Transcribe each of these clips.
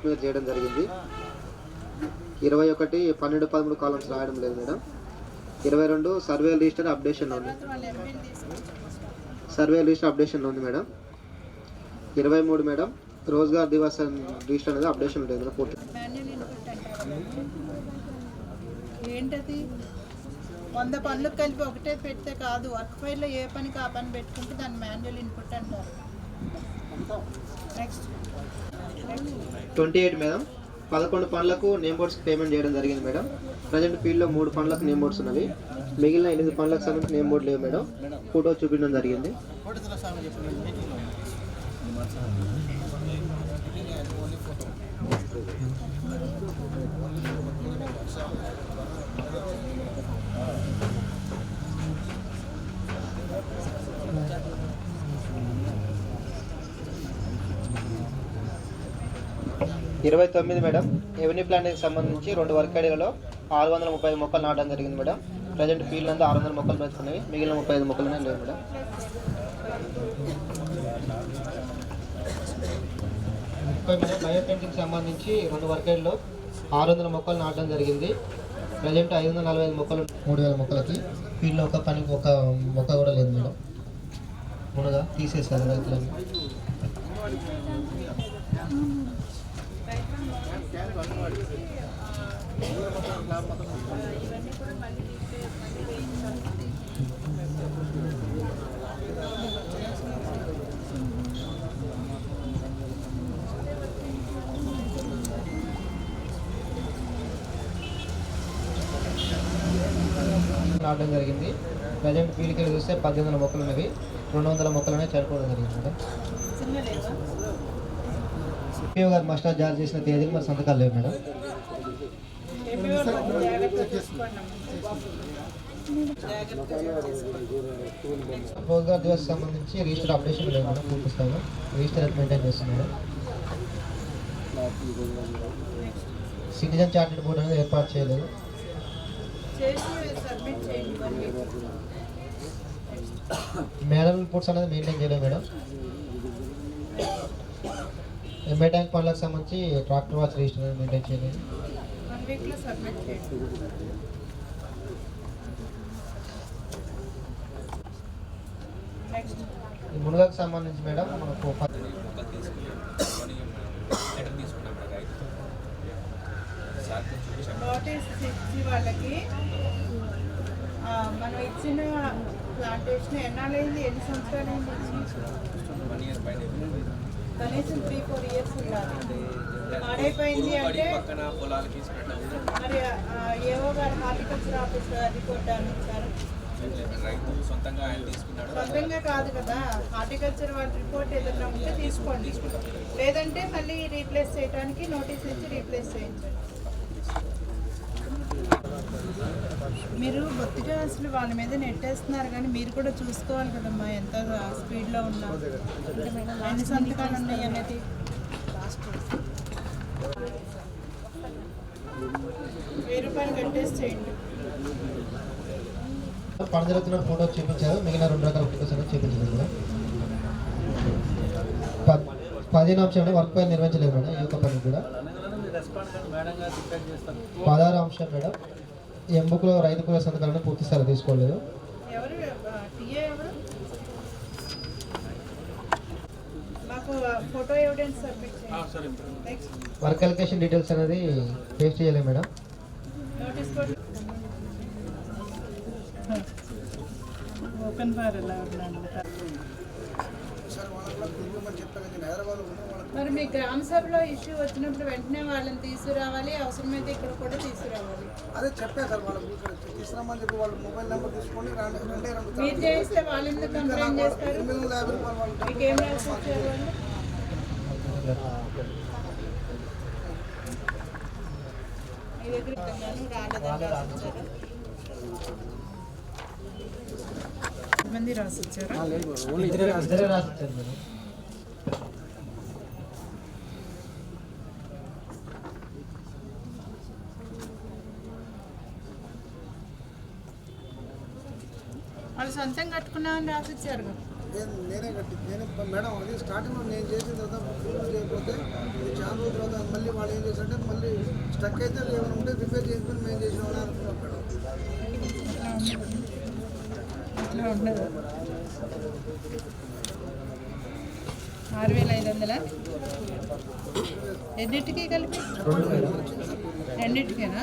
Work మీద చేయడం జరిగింది. 21 12 13 కాలమ్స్ రాయడం లేదు మేడం. 22 సర్వే రిజిస్టర్ అప్డేషన్లో ఉంది. సర్వే రిజిస్టర్ అప్డేషన్లో ఉంది madam. 23 madam Rozgar Divas register అనేది అప్డేషన్ లేదు మేడం. పూర్తి ఏంటది 100 పనులకు కలిపి ఒకటే పెడితే కాదు. వర్క్ ఫైల్లో ఏ పనికి ఆ పని పెట్టుకుంటే దాన్ని మాన్యువల్ ఇన్పుట్ అంటారు. నెక్స్ట్ 28 మేడం 11 పనులకు నేమ్ బోర్డ్స్కి పేమెంట్ చేయడం జరిగింది మేడం. ప్రజెంట్ ఫీల్డ్లో 3 పనులకు నేమ్ బోర్డ్స్ ఉన్నవి. మిగిలిన 8 పనులకు సంబంధించి నేమ్ బోర్డు లేవు మేడం. ఫోటో చూపించడం జరిగింది. ఇరవై 29 మేడం రెవెన్యూ ప్లాన్కి సంబంధించి 2 వర్క్ ఐడీలలో 630 మొక్కలు నాటడం జరిగింది మేడం. ప్రజెంట్ ఫీల్డ్ అంతా 600 మొక్కలు పెంచుకున్నవి. మిగిలిన 35 మొక్కలనే లేవు మేడం. 30 బయో పెయింటింగ్కి సంబంధించి 2 వర్క్ ఐడీలో 600 మొక్కలు నాటడం జరిగింది. ప్రజెంట్ 545 మొక్కలు 3000 మొక్కలకి. ఫీల్డ్లో ఒక మొక్క కూడా లేదు మేడం. మునగా తీసేసారు రైతులని. నాటడం జరిగింది. ప్రజెంట్ ఫీల్డ్కి వెళ్ళి చూస్తే 1800 మొక్కలు ఉన్నవి. 200 మొక్కలనే చనిపోవడం జరిగింది మేడం. సిపిఓ గారు మస్టర్ జారీ చేసిన తేదీలు మరి సంతకాలు లేవు మేడం. రోజ్గార్ దివస్ సంబంధించి రిజిస్టర్ అప్డేషన్ లేదు మేడం. పూర్తి స్థాయిలో రిజిస్టర్ మెయింటైన్ చేస్తున్నాడు. సిటిజన్ చార్టెడ్ బోర్డు అనేది ఏర్పాటు చేయలేదు. మేడం రిపోర్ట్స్ అనేది మెయింటైన్ చేయలేదు మేడం. ఎంఐ ట్యాంక్ పనులకు సంబంధించి ట్రాక్టర్ వాచ్ రిజిస్టర్ అనేది మెయింటైన్ చేయలేదు. మునగకు సంబంధించి మేడం మనకు నోటీస్ ఇచ్చి వాళ్ళకి మనం ఇచ్చిన ప్లాంటేషన్ ఎన్నాళ్ళైంది, ఎన్ని సంవత్సరాలైంది? కనీసం 3-4 ఇయర్స్ ఉండాలి. పాడైపోయింది అంటే మరి ఏవో గారు హార్టికల్చర్ ఆఫీస్ రిపోర్ట్ అందించారు. సొంతంగా కాదు కదా, హార్టికల్చర్ వాళ్ళ రిపోర్ట్ ఏదైనా ఉంటే తీసుకోండి. లేదంటే మళ్ళీ రీప్లేస్ చేయడానికి నోటీస్ ఇచ్చి రీప్లేస్ చేయించండి. మీరు బొత్తిగా అసలు వాళ్ళ మీద నెట్టేస్తున్నారు, కానీ మీరు కూడా చూసుకోవాలి కదమ్మా ఎంత స్పీడ్లో ఉన్నా. ఎన్ని సంతకాలు ఉన్నాయి అనేది ₹1000 కట్టేసి చేయండి. పనిజరుగుతున్న ఫోటో చూపించారు. మిగిలిన 2 రకాల ఫోటోస్ అనేది చూపించలేదు. 15 అంశం వర్క్ పైన నిర్వహించలేదు మేడం. ఈ యొక్క పని కూడా 16 అంశం మేడం ఎంబుక్లో రైతు కూల సంతకాలను పూర్తి స్థాయిలో తీసుకోలేదు. వర్క్ అలొకేషన్ డీటెయిల్స్ అనేది పేస్ట్ చేయలేదు మేడం. ఓపెన్ ఫైర్ ఎలా మరి మీ గ్రామ సభలో ఇష్యూ వచ్చినప్పుడు వెంటనే వాళ్ళని తీసుకురావాలి, అవసరమైతే ఇక్కడ కూడా తీసుకురావాలి. అదే చెప్పాను సార్, వాళ్ళకి తీసుకురామని చెప్పి వాళ్ళ మొబైల్ నెంబర్ తీసుకొని మీరు చేస్తే వాళ్ళు ఎందుకు కంప్లైంట్ చేస్తారు? మీకేం రాసి వచ్చారు వాళ్ళు? మీ దగ్గర రాలేదని రాసి వచ్చారు. మంది రాసి వచ్చారా? రాసి వచ్చారు మేడం. వాళ్ళు సొంతం కట్టుకున్నామని రాసి ఇచ్చారు. నేనే మేడం అది స్టార్టింగ్లో నేను చేసిన తర్వాత ఫోన్ చేయకపోతే ఇది చాలా రోజుల తర్వాత మళ్ళీ వాళ్ళు ఏం చేశారంటే మళ్ళీ స్టక్ అయితే ఏమైనా ఉంటే రిపేర్ చేసుకుని మేము చేసామని అనుకున్నాం మేడం. అట్లా ఉండదు. 6,500 ఎన్నిటికీ కలిపి? రెండింటికేనా?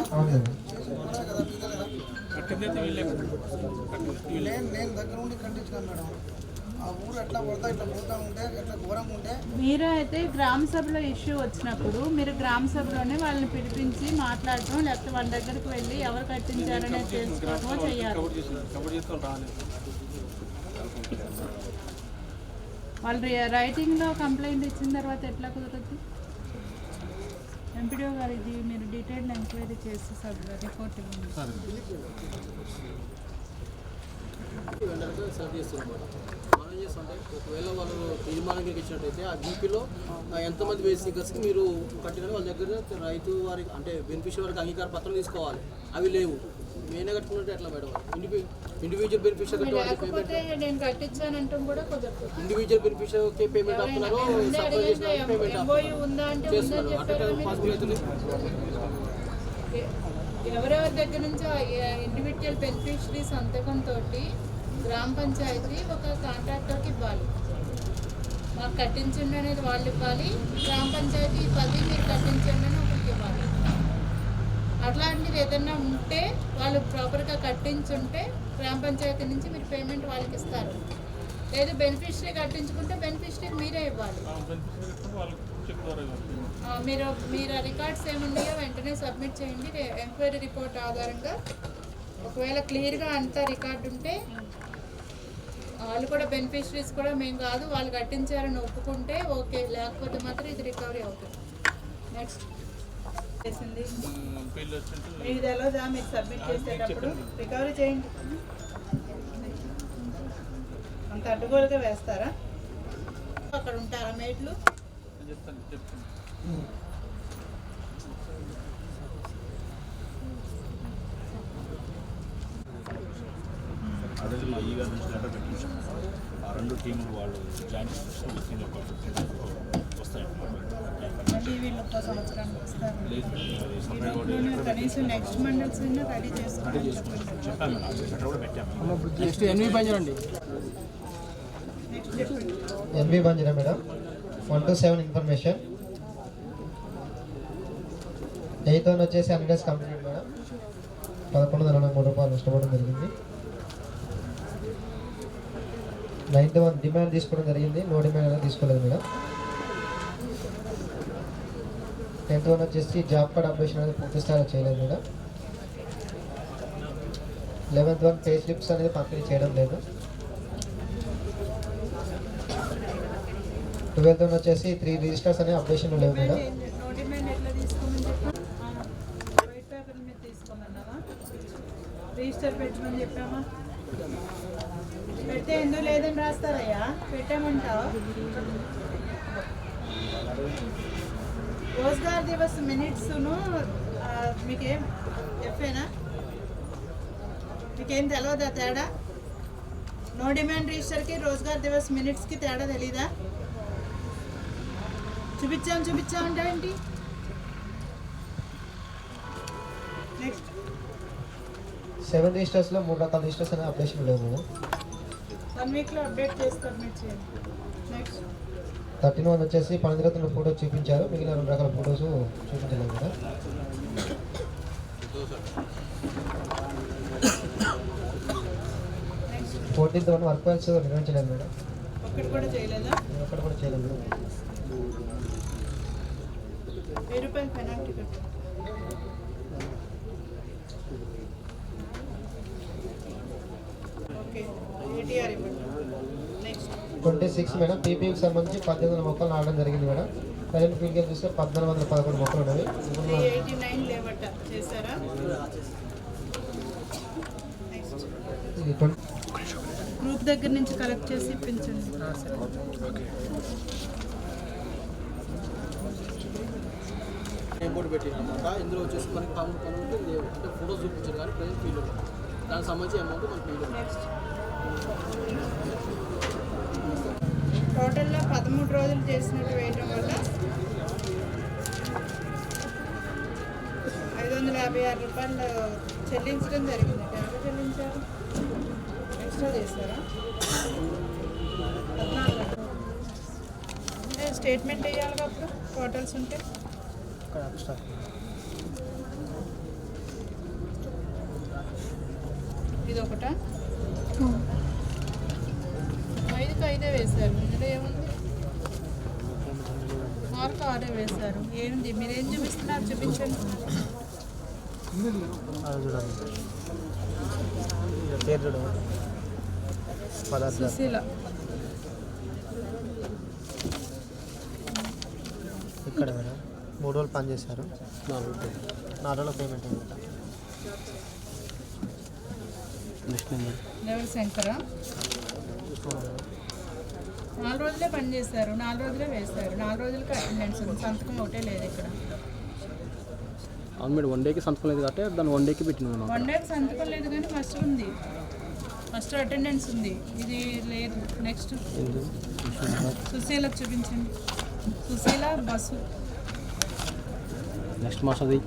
నేను దగ్గర ఉండి కట్టించినాను మేడం. ఆ ఊరు ఎట్లా పోతా ఇట్లా పోతా ఉంటే ఎట్లా ఘోరంగా ఉంటే మీరు అయితే గ్రామ సభలో ఇష్యూ వచ్చినప్పుడు మీరు గ్రామ సభలోనే వాళ్ళని పిలిపించి మాట్లాడటం, లేకపోతే వాళ్ళ దగ్గరికి వెళ్ళి ఎవరు కట్టించారనే తెలుసుకోవటమో చేయాలి. వాళ్ళు రైటింగ్లో కంప్లైంట్ ఇచ్చిన తర్వాత ఎట్లా కుదరద్దు? ఎంపీడీఓ గారు ఇది మీరు డీటెయిల్డ్ ఎంక్వైరీ చేసి రిపోర్ట్ ఇవ్వండి. మనం ఏం చేస్తుంటే ఒకవేళ వాళ్ళు తీర్మానం ఇచ్చినట్టయితే ఆ జీపీలో ఎంతమంది బేసికర్స్కి మీరు కట్టిన వాళ్ళ దగ్గర రైతు వారికి అంటే బెనిఫిషియరీ వారికి అంగీకార పత్రం తీసుకోవాలి. అవి లేవు. మేమే కట్టుకున్నట్టు ఎట్లా మేడం? ఇండివిజువల్ బెనిఫిషియరీ లేకపోతే నేను కట్టించానంటూ కూడా కుదరదు. ఇండివిజువల్ బెనిఫిషియరీకి పేమెంట్ అవుతున్నారు, సప్లై చేసిన పేమెంట్ చేస్తున్నారు. అంటే పాసిబుల్ అవుతుంది. ఎవరెవరి దగ్గర నుంచి ఇండివిజువల్ బెనిఫిషరీ సంతకంతో గ్రామ పంచాయతీ ఒక కాంట్రాక్టర్కి ఇవ్వాలి. మాకు కట్టించండి అనేది వాళ్ళు ఇవ్వాలి. గ్రామ పంచాయతీ 10 మీరు కట్టించండి అని ఒకరికి ఇవ్వాలి. అట్లాంటిది ఏదైనా ఉంటే వాళ్ళు ప్రాపర్గా కట్టించుంటే గ్రామ పంచాయతీ నుంచి మీరు పేమెంట్ వాళ్ళకి ఇస్తారు. లేదు బెనిఫిషరీ కట్టించుకుంటే బెనిఫిషరీకి మీరే ఇవ్వాలి. మీరు రికార్డ్స్ ఏమున్నాయో వెంటనే సబ్మిట్ చేయండి. ఎంక్వైరీ రిపోర్ట్ ఆధారంగా ఒకవేళ క్లియర్గా అంతా రికార్డు ఉంటే వాళ్ళు కూడా బెనిఫిషరీస్ కూడా మేము కాదు వాళ్ళు కట్టించారని ఒప్పుకుంటే ఓకే, లేకపోతే మాత్రం ఇది రికవరీ అవుతుంది. నెక్స్ట్ చేసింది మీకు తెలియదా? మీరు సబ్మిట్ చేసేటప్పుడు రికవరీ చేయండి. అంత అడ్డుగోలుగా వేస్తారా? అక్కడ ఉంటారా మేట్లు? అదే మా ఈ గారి నుంచి లెటర్ పెట్టించాం. ఆ 2 టీములు వాళ్ళు జాయిన్ చేసిన విత్ ఒక 15 days వస్తాయి. మళ్ళీ వీళ్ళు ఒక్క సంవత్సరానికి వస్తారు. లేదు కనీసం నెక్స్ట్ మండల్స్ రెడీ చేసుకోండి. చెప్పాను మేడం, లెటర్ కూడా పెట్టాము. నెక్స్ట్ ఎన్వి బంజరండి. నెక్స్ట్ చెప్పండి. ఎన్వి బంజరా మేడం 127 ఇన్ఫర్మేషన్ 8 వచ్చేసి 100 days కంప్లీట్ మేడం. 11,003 రూపాయలు నష్టపోవడం జరిగింది. 9th డిమాండ్ తీసుకోవడం జరిగింది. నో డిమాండ్ అనేది తీసుకోలేదు మేడం. 10th వచ్చేసి జాబ్ కార్డ్ అప్డేషన్ అనేది పూర్తి స్థాయిలో చేయలేదు మేడం. 11th పే స్లిప్స్ అనేది పంపిణీ చేయడం లేదు. 12th వచ్చేసి 3 రిజిస్టర్స్ అనే అప్డేషన్ లేవు మేడం. నో డిమాండ్ ఎట్లా తీసుకోమని చెప్పాం? వైట్ పేపర్ మీద తీసుకోమన్నావా? రిజిస్టర్ పెట్టమని చెప్పామా? పెడితే ఎందుకు లేదని రాస్తారయ్యా? పెట్టామంటావు. రోజ్గార్ దివస్ మినిట్స్ను మీకేం చెప్పేనా? మీకేం తెలియదా తేడా? నో డిమాండ్ రిజిస్టర్కి రోజ్గార్ దివస్ మినిట్స్కి తేడా తెలీదా? చూపించామంటే ఏంటి? నెక్స్ట్ 7 రిజిస్టర్స్లో 3 రకాల రిజిస్టర్స్ అనే అప్డేషన్ లేవు మేడం. 1 వీక్లో అప్డేట్ చేసి సబ్మిట్ చేయండి. నెక్స్ట్ 13 వచ్చేసి పనిదిరతున్న ఫోటో చూపించారు, మిగిలిన 2 రకాల ఫొటోస్ చూపించలేదు madam. Next 14th work files నిర్వహించలేదు మేడం. ఒక్కటి కూడా చేయలేదా? ఒక్కటి కూడా చేయలేదు మేడం. 1000 రూపాయలు పెనాల్టీ కట్టు. ఓకే ఏటీఆర్ ఇవ్వండి. నెక్స్ట్ 26 మేడం పీపీకి సంబంధించి 1800 మొక్కలు నాటడం జరిగింది మేడం. ప్రజెంట్ ఫీల్డ్కి చూస్తే 1411 మొక్కలు ఉన్నవి. 389 లేవట చేశారా? నెక్స్ట్ ఇది 20 గ్రూప్ దగ్గర నుంచి కలెక్ట్ చేసి ఇప్పించండి. నేమ్ బోర్డు పెట్టినమాట. ఇందులో వచ్చేసి మనకి పనులు లేవు అంటే ఫోటోస్ చూపించారు కానీ ప్రజెంట్ ఫీల్ దానికి సంబంధించి అమౌంట్ మనకి ఫీల్. నెక్స్ట్ టోటల్గా 13 రోజులు చేసినట్టు వేయటం వల్ల 556 రూపాయలు చెల్లించడం జరిగింది. ఎంత చెల్లించారు? ఎక్స్ట్రా చేశారా? 14 అంటే స్టేట్మెంట్ వేయాలి అప్పుడు టోటల్స్ ఉంటే. ఇది ఒకటా? 5కి 5 వేశారు. ఇందులో ఏముంది? మార్కు 6 వేశారు. ఏంది మీరేం చూపిస్తున్నారు? చూపించండి. సుశీల ఇక్కడ మేడం 3 రోజులు పని చేశారు. 4 రోజుల పేమెంట్ అయింది. లెవెల్ శంకర 4 రోజులే పని చేశారు. 4 రోజులే వేశారు. 4 రోజులకి అటెండెన్స్ ఉంది. సంతకం ఒకటే లేదు ఇక్కడ. అవును మేడం, 1 డేకి సంతకం లేదు కాబట్టి దాన్ని 1 డేకి పెట్టినాను. 1 డేకి సంతకం లేదు కానీ ఫస్ట్ ఉంది. ఫస్ట్ అటెండెన్స్ ఉంది. ఇది లేదు. నెక్స్ట్ సుశీలకు చూపించండి. సుశీల బస్సు నెక్స్ట్ మాసది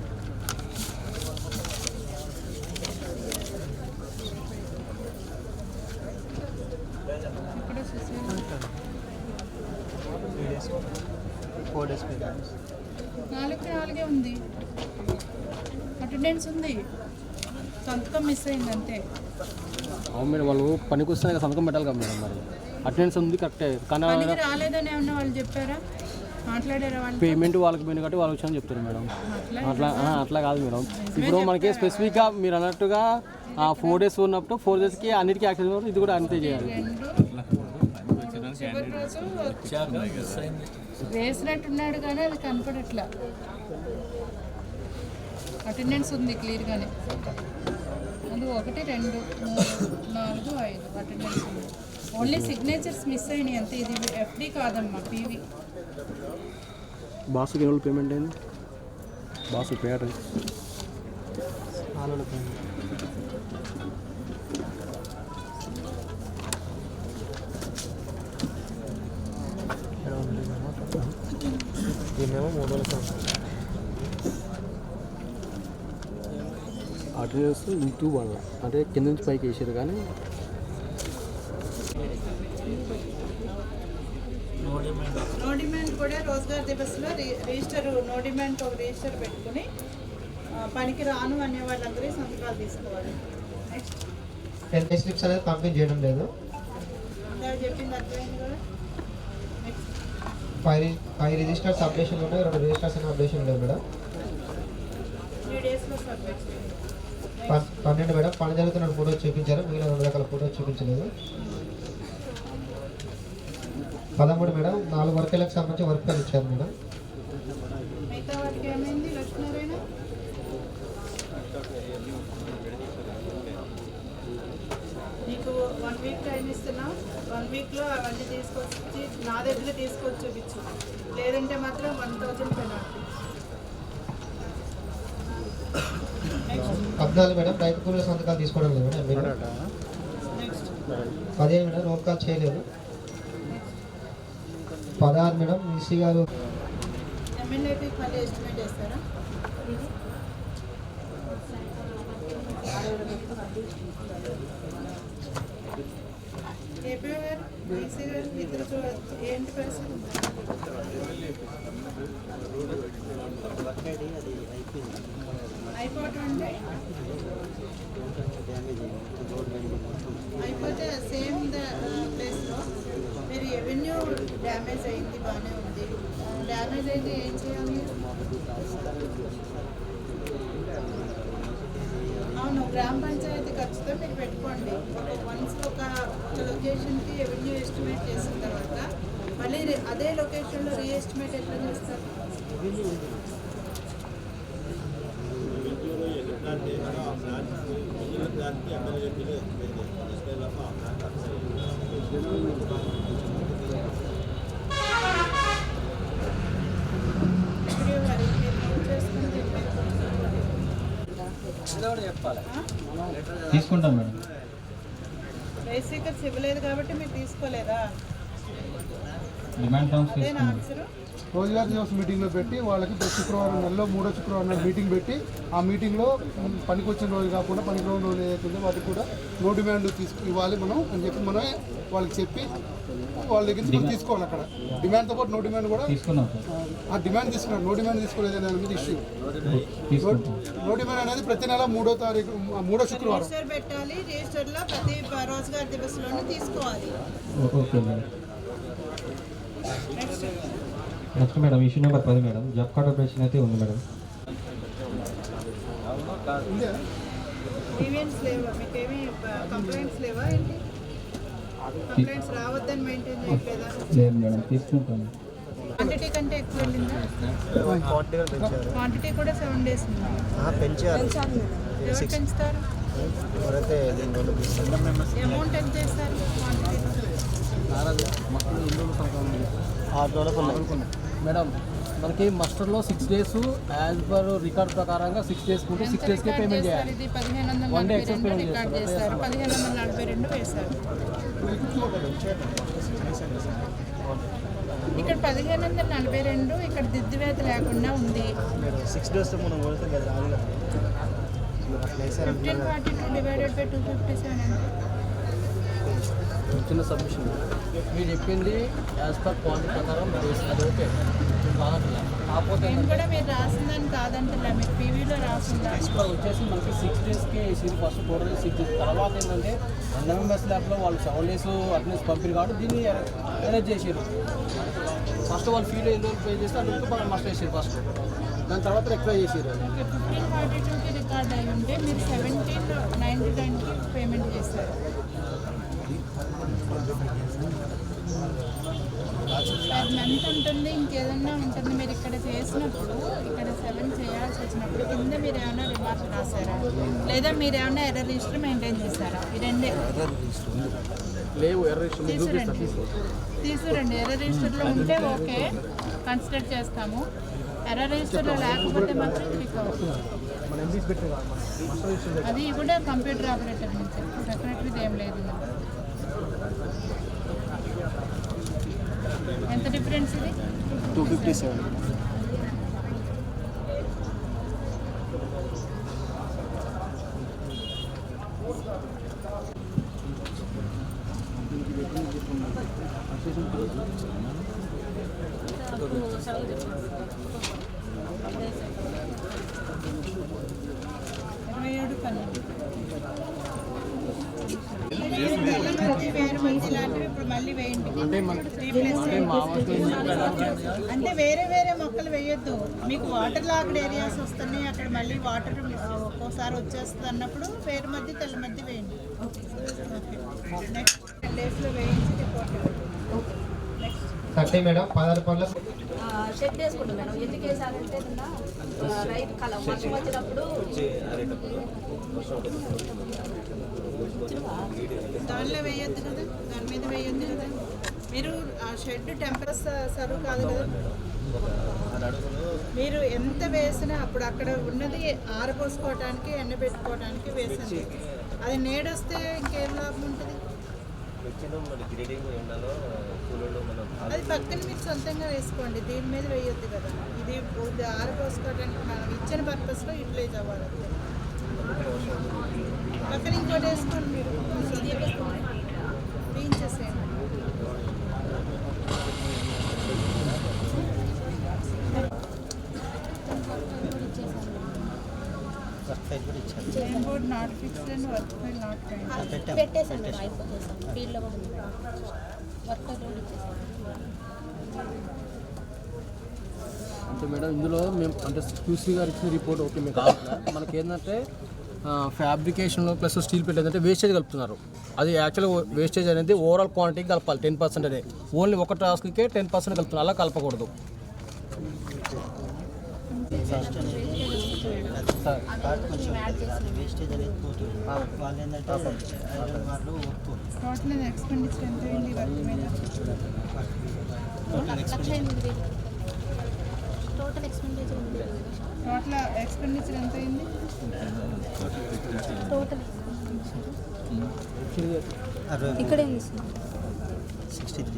ఇక్కడ సుశీల 4 డేస్ పేమెంట్. 4కి 4 ఉంది. అటెండెన్స్ ఉంది. సంతకం మిస్ అయింది అంతే. అవును మేడం, వాళ్ళు పనికి వస్తే సంతకం పెట్టాలి కదా మేడం. మరి అటెండెన్స్ ఉంది కరెక్టే, కానీ పనికి రాలేదని ఏమన్నా వాళ్ళు చెప్పారా? మాట్లాడారా వాళ్ళు? పేమెంట్ వాళ్ళకి పోయిన కాబట్టి వాళ్ళు వచ్చారని చెప్తారు మేడం. అట్లా కాదు మేడం. ఇప్పుడు మనకి స్పెసిఫిక్గా మీరు అన్నట్టుగా 4 డేస్ ఉన్నప్పుడు 4 డేస్కి అన్నిటికీ యాక్సెస్ ఉన్నప్పుడు ఇది కూడా అంతే చేయాలి. చివరి రోజు వేసినట్టున్నాడు కానీ అది కనపడట్లా. అటెండెన్స్ ఉంది క్లియర్గానే. అందుకు 1, 2, 3, 4, 5 అటెండెన్స్ ఉంది. ఓన్లీ సిగ్నేచర్స్ మిస్ అయినాయి అంతే. ఇది ఎఫ్డి కాదమ్మా, పీవీ. బాసు ఎన్ని రోజులు పేమెంట్ అయింది? బాసు పేట 4 రోజుల పేమెంట్. దీన్నేమో 3 రోజులకి అటెండెన్స్ ఇంటూ వల్ల అంటే కింద నుంచి పైకి వేసారు కానీ నో డిమాండ్ కూడా రోజ్గార్ దివస్లో రిజిస్టర్ నో డిమాండ్ ఒక రిజిస్టర్ పెట్టుకుని పనికి రాను అనే వాళ్ళందరూ సంతకాలు తీసుకోవాలి. నెక్స్ట్ 10 పే స్లిప్స్ అనేది పంపిణీ చేయడం లేదు. ఇందాక చెప్పింది అర్థమైంది కదా. నెక్స్ట్ 5 రిజిస్టర్స్ అప్డేషన్ ఉన్నాయి. 2 రిజిస్టర్స్ అని అప్డేషన్ లేవు మేడం. 3 డేస్లో సబ్మిట్ చేయండి. 12 మేడం పని జరుగుతున్న ఫోటోస్ చూపించారు. మిగిలిన 2 రకాల ఫోటోస్ చూపించలేదు. 13 మేడం 4 వర్కులకు సంబంధించి వర్క్ పని ఇచ్చారు మేడం. మిగతా వాటికి ఏమైంది? లక్ష్మీనారాయణ నీకు 1 వీక్ టైం ఇస్తున్నా. 1 వీక్లో అవన్నీ తీసుకొచ్చి నా దగ్గర తీసుకొచ్చి చూపించు. లేదంటే మాత్రం 1000 పెనాల్టీ. 14 మేడం రైతు కూలీల సంతకాలు తీసుకోవడం లేదు మేడం. మీరు నెక్స్ట్ 15 మేడం రోల్ కాల్ చేయలేదు. 16 మేడం ఈసీ గారు ఎమ్మెల్యేకి మళ్ళీ ఎస్టిమేట్ చేస్తారా? ఏపీ గారు ఈసీ గారు ఇద్దరు ఏంటి పరిస్థితి? అయిపోవటం అంటే అయిపోతే సేమ్ ప్లేస్లో మీరు ఎవెన్యూ డ్యామేజ్ అయింది, బాగానే ఉంది. డ్యామేజ్ అయితే ఏం చేయాలి? అవును, గ్రామ పంచాయతీ ఖర్చుతో మీరు పెట్టుకోండి. వన్స్ ఒక లొకేషన్కి ఎవెన్యూ ఎస్టిమేట్ చేసిన తర్వాత మళ్ళీ అదే లొకేషన్లో రీఎస్టిమేట్ ఎట్లా చేస్తారు? తీసుకుంటాం మేడం. రైస్ సీకర్స్ ఇవ్వలేదు కాబట్టి మీరు తీసుకోలేదా? డిమాండ్ టర్మ్స్ అదేనా తీసుకున్నాం. ఆన్సర్? రోజువారీ దివస్ మీటింగ్లో పెట్టి వాళ్ళకి ప్రతి శుక్రవారం నెలలో 3వ శుక్రవారం నాడు మీటింగ్ పెట్టి ఆ మీటింగ్లో పనికి వచ్చిన రోజు కాకుండా పనికి రాని రోజులు ఏదైతుందో వాటికి కూడా నో డిమాండ్ ఇవ్వాలి మనం అని చెప్పి మనం వాళ్ళకి చెప్పి వాళ్ళ దగ్గర నుంచి మనం తీసుకోవాలి. అక్కడ డిమాండ్తో పాటు నో డిమాండ్ కూడా తీసుకున్నాం సార్. ఆ డిమాండ్ తీసుకున్నారు. నో డిమాండ్ తీసుకోలేదు అనేది ఇష్యూ. తీసుకుంటాం. నో డిమాండ్ అనేది ప్రతి నెల 3వ తారీఖు 3వ శుక్రవారం రిజిస్టర్ పెట్టాలి. రిజిస్టర్లో ప్రతి రోజుగారి దివసంలోనే తీసుకోవాలి. Okay madam. Next next madam issue number 10 madam. Job card operation అయితే ఉంది మేడం. ఈవెంట్స్ లేవా? మీకు ఏమి కంప్లైంట్స్ లేవా ఏంటి? కంప్లైంట్స్ రావద్దని మెయింటైన్ చేయట్లేదా? లేదు మేడం, తీసుకుంటాను. క్వాంటిటీ కంటే ఎక్కువ వెళ్ళిందా? క్వాంటిటీ కూడా 7 days ఉంది. పెంచారు. ఎవరు పెంచుతారు? అమౌంట్ ఎంత చేస్తారు క్వాంటిటీలో? మేడం మనకి మస్టర్లో 6 days యాజ్ పర్ రికార్డ్ ప్రకారంగా 6 days ఉంటే 6 daysకి పేమెంట్ చేయాలి. ఇది One day excess 1542 payment record చేస్తారు. 1542 వేశారు. ఇక్కడ 1542, ఇక్కడ దిద్దువేత లేకుండా ఉంది. 1542 డివైడెడ్ బై 257 అంటే చిన్న సబ్మిషన్ మీరు చెప్పింది యాజ్ పర్ క్వాంటిటీ ప్రకారం అది ఓకే కాకపోతే నేను కూడా మీరు రాసిందని కాదంటున్నా, మీరు పీవీలో రాసిందా? ఇప్పుడు వచ్చేసి మనకి 6 daysకి వేసింది ఫస్ట్ టోటల్ 6 days. తర్వాత ఏంటంటే ఎంఎంఎస్ ల్యాబ్లో వాళ్ళు 7 days అటెండెన్స్ పంపిణీ కాబట్టి దీన్ని అరేంజ్ చేసారు. ఫస్ట్ వాళ్ళు ఫీల్ పే చేస్తే అందుకు మనం మస్ట్ వేసారు ఫస్ట్, దాని తర్వాత రెక్టిఫై చేసారు. 1542కి రికార్డ్ అయి ఉంటే మీరు 1799కి పేమెంట్ చేస్తారు. పర్ మంత్ ఉంటుంది, ఇంకేదన్నా ఉంటుంది. మీరు ఇక్కడ చేసినప్పుడు ఇక్కడ 7 చేయాల్సి వచ్చినప్పుడు కింద మీరు ఏమైనా రిమార్క్ రాశారా, లేదా మీరు ఏమైనా ఎర్రర్ రిజిస్టర్ మెయింటైన్ చేశారా? ఈ రెండే లేవు. ఎర్ర తీసుకురండి. ఎర్రర్ రిజిస్టర్లో ఉంటే ఓకే, కన్సిడర్ చేస్తాము. ఎర్రర్ రిజిస్టర్లో లేకపోతే మాత్రం క్లిక్ అవుతుంది. అది కూడా కంప్యూటర్ ఆపరేటర్ నుంచి, సెక్రటరీది ఏం లేదు. ఎంత డిఫరెన్స్ ఇది? 257. ఇప్పుడు మళ్ళీ వేయండి. అంటే వేరే వేరే మొక్కలు వేయొద్దు. మీకు వాటర్ లాక్డ్ ఏరియాస్ వస్తున్నాయి, అక్కడ మళ్ళీ వాటర్ ఒక్కోసారి వచ్చేస్తుంది అన్నప్పుడు వేరు మధ్య తెల్ల మధ్య వేయండి. నెక్స్ట్ 10 daysలో వేయించి రిపోర్ట్ నెక్స్ట్ కట్టే మేడం 16 పనుల షెడ్ వేసుకుంటాం మేడం. ఎందుకు వేసారంటే రైట్ కలం వర్షం వచ్చినప్పుడు దానిలో వేయొద్దు కదా, దాని మీద వేయొద్దు కదా. మీరు ఆ షెడ్ టెంపరేచర్ సర్వ్ కాదు కదా. మీరు ఎంత వేసినా అప్పుడు అక్కడ ఉన్నది ఆరపోసుకోవటానికి ఎండబెట్టుకోవడానికి వేసింది. అది నీడొస్తే ఇంకేం లాభం ఉంటుంది? అది పక్కన మీరు సొంతంగా వేసుకోండి, దీని మీద వేయొద్దు కదా. ఇది ఆరపోసుకోవడానికి మనం ఇచ్చిన పర్పస్లో యూటిలైజ్ అవ్వాలి. పక్కన ఇంకోటి వేసుకోండి, మీరు వేయించేసేయండి. Name board not fixed and work file not find. పెట్టేసాను మేడం, అయిపోతేసాను ఫీల్డ్లో కూడా ఉంది. వర్క్ కూడా ఇచ్చేసాను. అంటే మేడం ఇందులో మేము అంటే QC గారు ఇచ్చిన రిపోర్ట్ ఓకే మీకు కావాలా. మనకి ఏంటంటే ఫ్యాబ్రికేషన్లో ప్లస్ స్టీల్ ప్లేట్ ఏంటంటే వేస్టేజ్ కలుపుతున్నారు. అది యాక్చువల్గా వేస్టేజ్ అనేది ఓవరాల్ క్వాంటిటీకి కలపాలి 10% అదే. ఓన్లీ ఒక టాస్క్కే 10% కలుపుతున్నారు, అలా కలపకూడదు. టోటల్ ఎక్స్పెండిచర్ ఎంత అయింది వర్క్ మీద? టోటల్ ఎక్స్పెండిచర్ టోటల్ ఎక్స్పెండిచర్ ఎంత అయింది? టోటల్ ఇక్కడ ఏం 63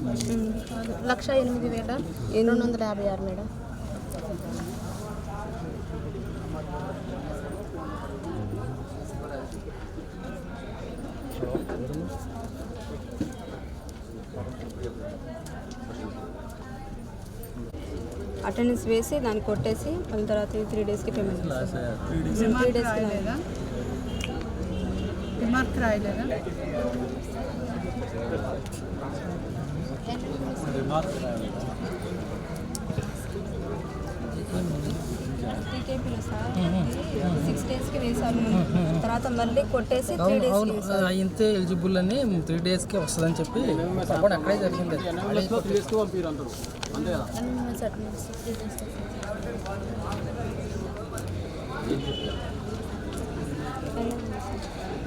1,08,256 మేడం. అటెండెన్స్ వేసి దాన్ని కొట్టేసి మళ్ళీ తర్వాత 3 డేస్కి పేమెంట్ చేస్తారు. 3 డేస్కి రిమార్క్ రాయలేదా? టీకేపీలో సార్ 6 డేస్కి వేశారు, తర్వాత మళ్ళీ కొట్టేసి 3 డేస్కి వేశారు. ఇంతే ఎలిజిబుల్ అని 3 డేస్కి వస్తుందని చెప్పి అప్పుడు అక్కడే జరిగింది. ఎన్ఎంఎస్లో 3 డేస్కి పంపిరు అంటారు అంతే కదా?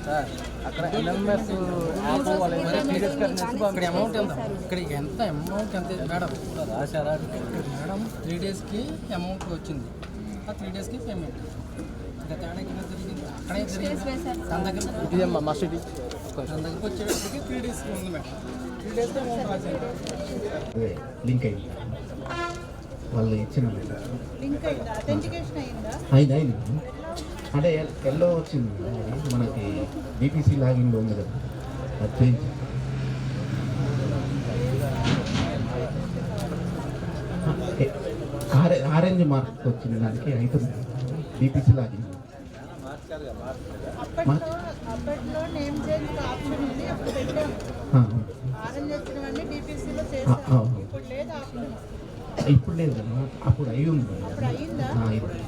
సార్ అక్కడ ఎన్ఎంఎస్ యాప్ వాళ్ళ ఇక్కడ అమౌంట్ ఎంత, ఇక్కడ ఎంత అమౌంట్ ఎంత మేడం రాశారా మేడం? 3 డేస్కి అమౌంట్ వచ్చింది, ఆ 3 డేస్కి పేమెంట్. ఇంకా తేడా ఇక్కడ జరిగింది, అక్కడే జరిగింది. తన దగ్గర వచ్చేటప్పటికి 3 డేస్కి ఉంది మేడం. 3 డేస్కి అమౌంట్ రాశారు. లింక్ అయింది వాళ్ళు ఇచ్చిన లింక్ అయిందా? అథెంటికేషన్ అయిందా? అయింది అంటే ఎల్లో వచ్చింది అది మనకి బీపీసీ లాగిన్లో ఉంది కదా, అది చేంజ్ ఆరెంజ్ మార్క్ వచ్చింది దానికి అవుతుంది బీపీసీ లాగిన్. అప్పట్లో నేమ్ చేంజ్ ఆప్షన్ ఉంది, అప్పుడు పెట్టాము. ఆరెంజ్ వచ్చినవన్నీ బీపీసీలో చేసాము, ఇప్పుడు లేదు ఆప్షన్. ఇప్పుడు లేదు కదా, అప్పుడు అయి ఉంది. అప్పుడు అయ్యిందా?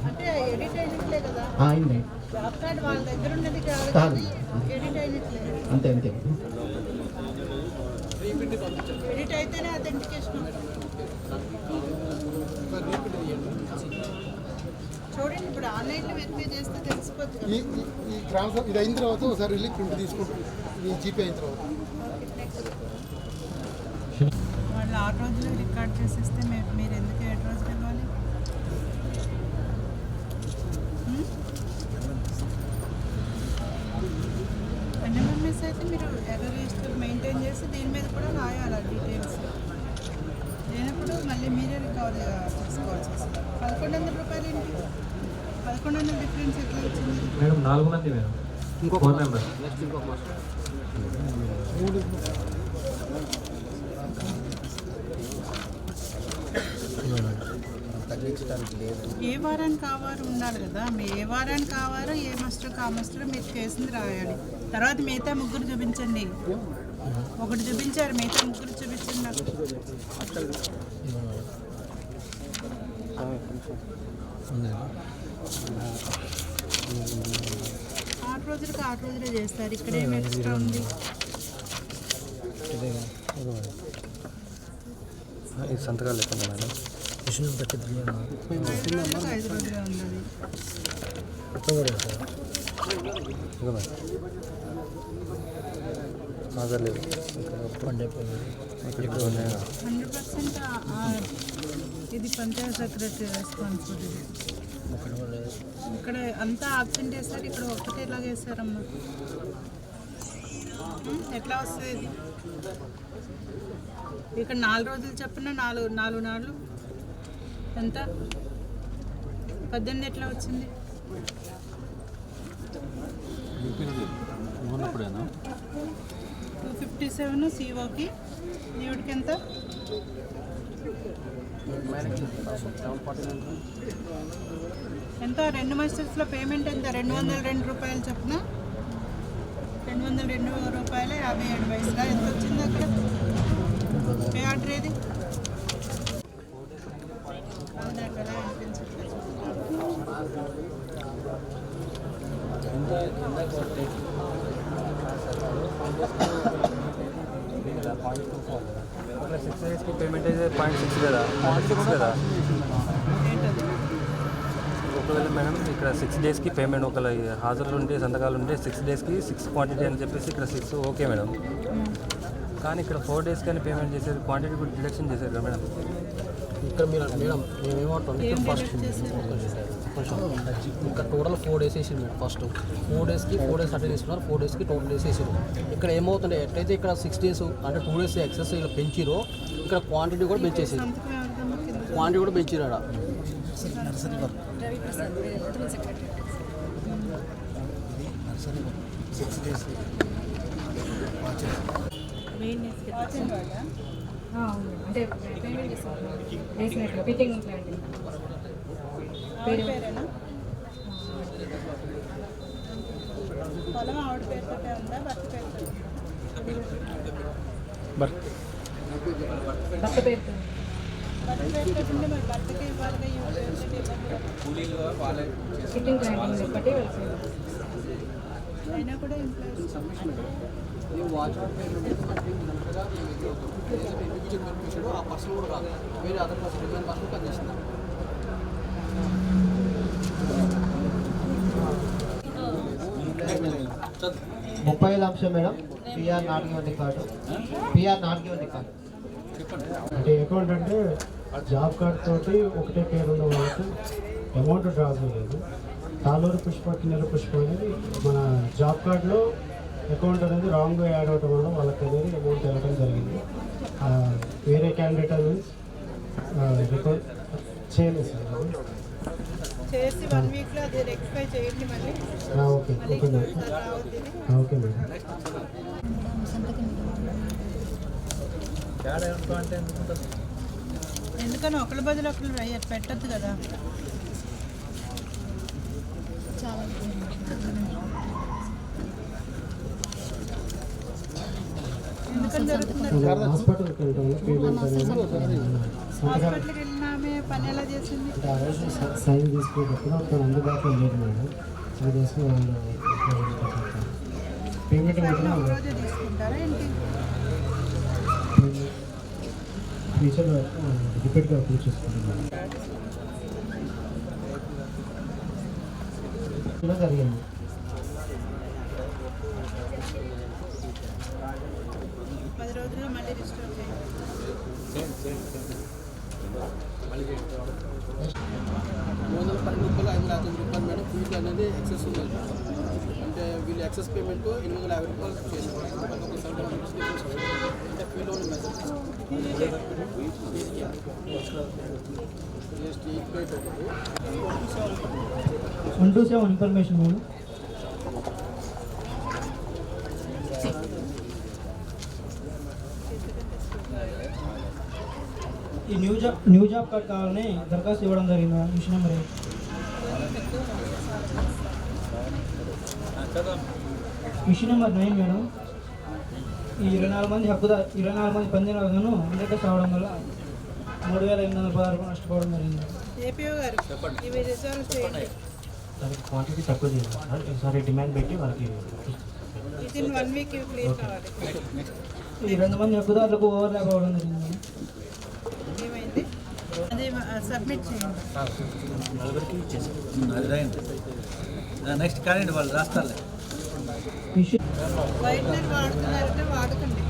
అంటే ఎడిట్ అయినట్లే కదా, అయింది. జాబ్ కార్డ్ వాళ్ళ దగ్గర ఉన్నది కాదు, ఎడిట్ అయినట్లే. అంతే ఎడిట్ అయితేనే అథెంటికేషన్. చూడండి ఇప్పుడు ఆన్లైన్లో వెరిఫై చేస్తే తెలిసిపోతుంది. ఈ గ్రామ సభ ఇది అయిన తర్వాత ఒకసారి వెళ్ళి ప్రింట్ తీసుకుంటాం, ఈ జీపీ అయిన తర్వాత. వాళ్ళు 6 రోజులు రికార్డ్ చేసేస్తే మీరు ఎందుకు 7 రోజులు ఇవ్వాలి? ఎన్ఎంఎంఎస్ అయితే మీరు ఎర్రర్ రిజిస్టర్ మెయింటైన్ చేసి దీని మీద కూడా రాయాలి డీటెయిల్స్. లేనప్పుడు మళ్ళీ మీరే రికవర్ చేసుకోవాల్సి వస్తుంది. 1,100 రూపాయలు ఏంటి? 1,100 డిఫరెన్స్ ఎట్లా వచ్చింది మేడం? 4 మంది మేడం, 4 మెంబర్స్. ఏ వారానికి ఆ వారం ఉండాలి కదా, మీ ఏ వారానికి ఆ వారం ఏ మాస్టర్ ఆ మాస్టర్ మీరు చేసింది రాయాలి. తర్వాత మిగతా 3 చూపించండి. 1 చూపించారు, మిగతా 3 చూపించండి నాకు. 6 రోజులకి 6 రోజులే చేస్తారు, ఇక్కడ ఏం ఎక్స్ట్రా ఉంది? సంతకాలు లేకుండా మేడం 5 రోజులకి 5 రోజులే ఉన్నది. లేదు 100% ఇది పంచాయత్ సెక్రటరీ రెస్పాన్సిబిలిటీ. ఇక్కడ అంతా ఆబ్సెంట్ చేస్తారు, ఇక్కడ ఒక్కటే ఎలాగ వేస్తారమ్మా? ఎట్లా వస్తుంది ఇది? ఇక్కడ 4 రోజులు చెప్పిన 4 నాళ్ళు ఎంత? 18 ఎట్లా వచ్చింది? 257 COకి ఈవిడికి ఎంత? ఎంత 2 మాస్టర్స్లో పేమెంట్ ఎంత? 202 రూపాయలు చొప్పున 202 రూపాయలు 57 పైసలు ఎంత వచ్చింది అక్కడ? పే ఆర్డర్ ఏది? ఇక్కడ 6 డేస్కి పేమెంట్ అయితే 0.6 కదా, 0.6 కదా. ఒకవేళ మేడం ఇక్కడ 6 డేస్కి పేమెంట్ ఒకవేళ హాజరులు ఉంటే సంతకాలు ఉంటే 6 డేస్కి 6 క్వాంటిటీ అని చెప్పేసి ఇక్కడ 6 ఓకే మేడం. కానీ ఇక్కడ 4 డేస్ కానీ పేమెంట్ చేసేది క్వాంటిటీ కూడా డిడక్షన్ చేశారు కదా మేడం. ఇక్కడ మీరు మేడం మేమేమంటాం ఏం డిడక్ట్ చేశారు? కొంచెం ఇంకా టోటల్ 4 days వేసింది మేడం. ఫస్ట్ 4 daysకి 4 days అటెండ్ తీసుకున్నారు, 4 daysకి టోటల్ డేస్ వేసారు. ఇక్కడ ఏమవుతుండే ఎట్లయితే ఇక్కడ 6 days అంటే 2 days ఎక్సెస్ ఇలా పెంచిరో ఇక్కడ క్వాంటిటీ కూడా పెంచేసారు, క్వాంటిటీ కూడా పెంచిరు ఆడ. అంటే పేమెంట్ చేసినట్లు ఫిట్టింగ్ ఉంటుందండి. పొలం ఆవిడ పేరుతో ఉందా భర్త పేరుతో? భర్త పేరుతో భర్త పేరుతో ఉంటే మరి భర్తకి ఇవ్వాలిగా ఫిట్టింగ్ క్లయింట్ బట్టి అయినా కూడా ఎంప్లాయీస్ ఆ పర్సన్ కూడా కాదు, వేరే అదర్ పర్సన్ పనిచేస్తుంది. 35 అంశం madam. PR not given record. అంటే అకౌంట్ అంటే జాబ్ కార్డ్ తోటి ఒకటే పేరు ఉన్న వాళ్ళకి అమౌంట్ డ్రా చేయలేదు. తాలూరు పుష్ప కిన్నెల పుష్ప అనేది మన జాబ్ కార్డులో అకౌంట్ అనేది రాంగ్గా యాడ్ అవడం వల్ల వాళ్ళకి అనేది అమౌంట్ వెళ్ళడం జరిగింది. వేరే క్యాండిడేట్ అనేది రికార్డ్ చేయలేదు సార్. చేసి 1 weekలో అది రెక్టిఫై చేయండి మళ్ళీ. Okay okay madam. Okay madam. ఎందుకని ఒకళ్ళ బదులు ఒకళ్ళు పెట్టద్దు కదా. ఎందుకని జరుగుతున్నారు? హాస్పిటల్కి వెళ్ళడం పేమెంట్ అనేది హాస్పిటల్కి వెళ్ళినామే పని ఎలా చేసింది? అంటే ఆ రోజు సైన్ తీసుకునేటప్పుడు అక్కడ అందుబాటులో లేదు మేడం. అది తీసుకుని వాళ్ళు పేమెంట్ మాత్రం రోజే తీసుకుంటారా ఏంటి? ఫ్యూచర్లో రిపీట్గా అప్లై చేసుకుంటున్నాను జరిగింది. 10 రోజుల్లో మళ్ళీ రిజిస్టర్ చేయండి. 312 రూపాయలు 550 రూపాయలు మేడం. ఫీజు అనేది ఎక్సెస్ ఉంది అంటే వీళ్ళు ఎక్సెస్ పేమెంట్ 850 రూపాయలు చేశారు. అంటే ఫీలో ఉన్న మెసేజ్ జిఎస్టీ ఈక్వేట్ ఒకటి 127 ఇన్ఫర్మేషన్ మేడం. ఈ న్యూ జాబ్ కార్డ్ కావాలని దరఖాస్తు ఇవ్వడం జరిగింది madam. Mission number mission number 9 madam. ఈ 24 మంది 24 మంది పొందినను అండర్టెస్ట్ అవడం వల్ల 3816 నష్టపోవడం జరిగింది. ఏపీఓ గారు ఇవి రిజాల్వ్ చేయండి. దానికి క్వాంటిటీ తక్కువ చేయాలి సార్. ఈసారి డిమాండ్ పెట్టి వాళ్ళకి వితిన్ 1 week ఇవి క్లియర్ కావాలి. ఈ 2 మంది హక్కుదారులకు ఓవర్లాప్ అవ్వడం జరిగింది. ఏమైంది అది సబ్మిట్ చేయండి. నలుగురికి ఇచ్చేసాం. నెక్స్ట్ కానీ వాళ్ళు రాస్తారు. వైట్నర్ వాడుతున్నారంటే వాడకండి.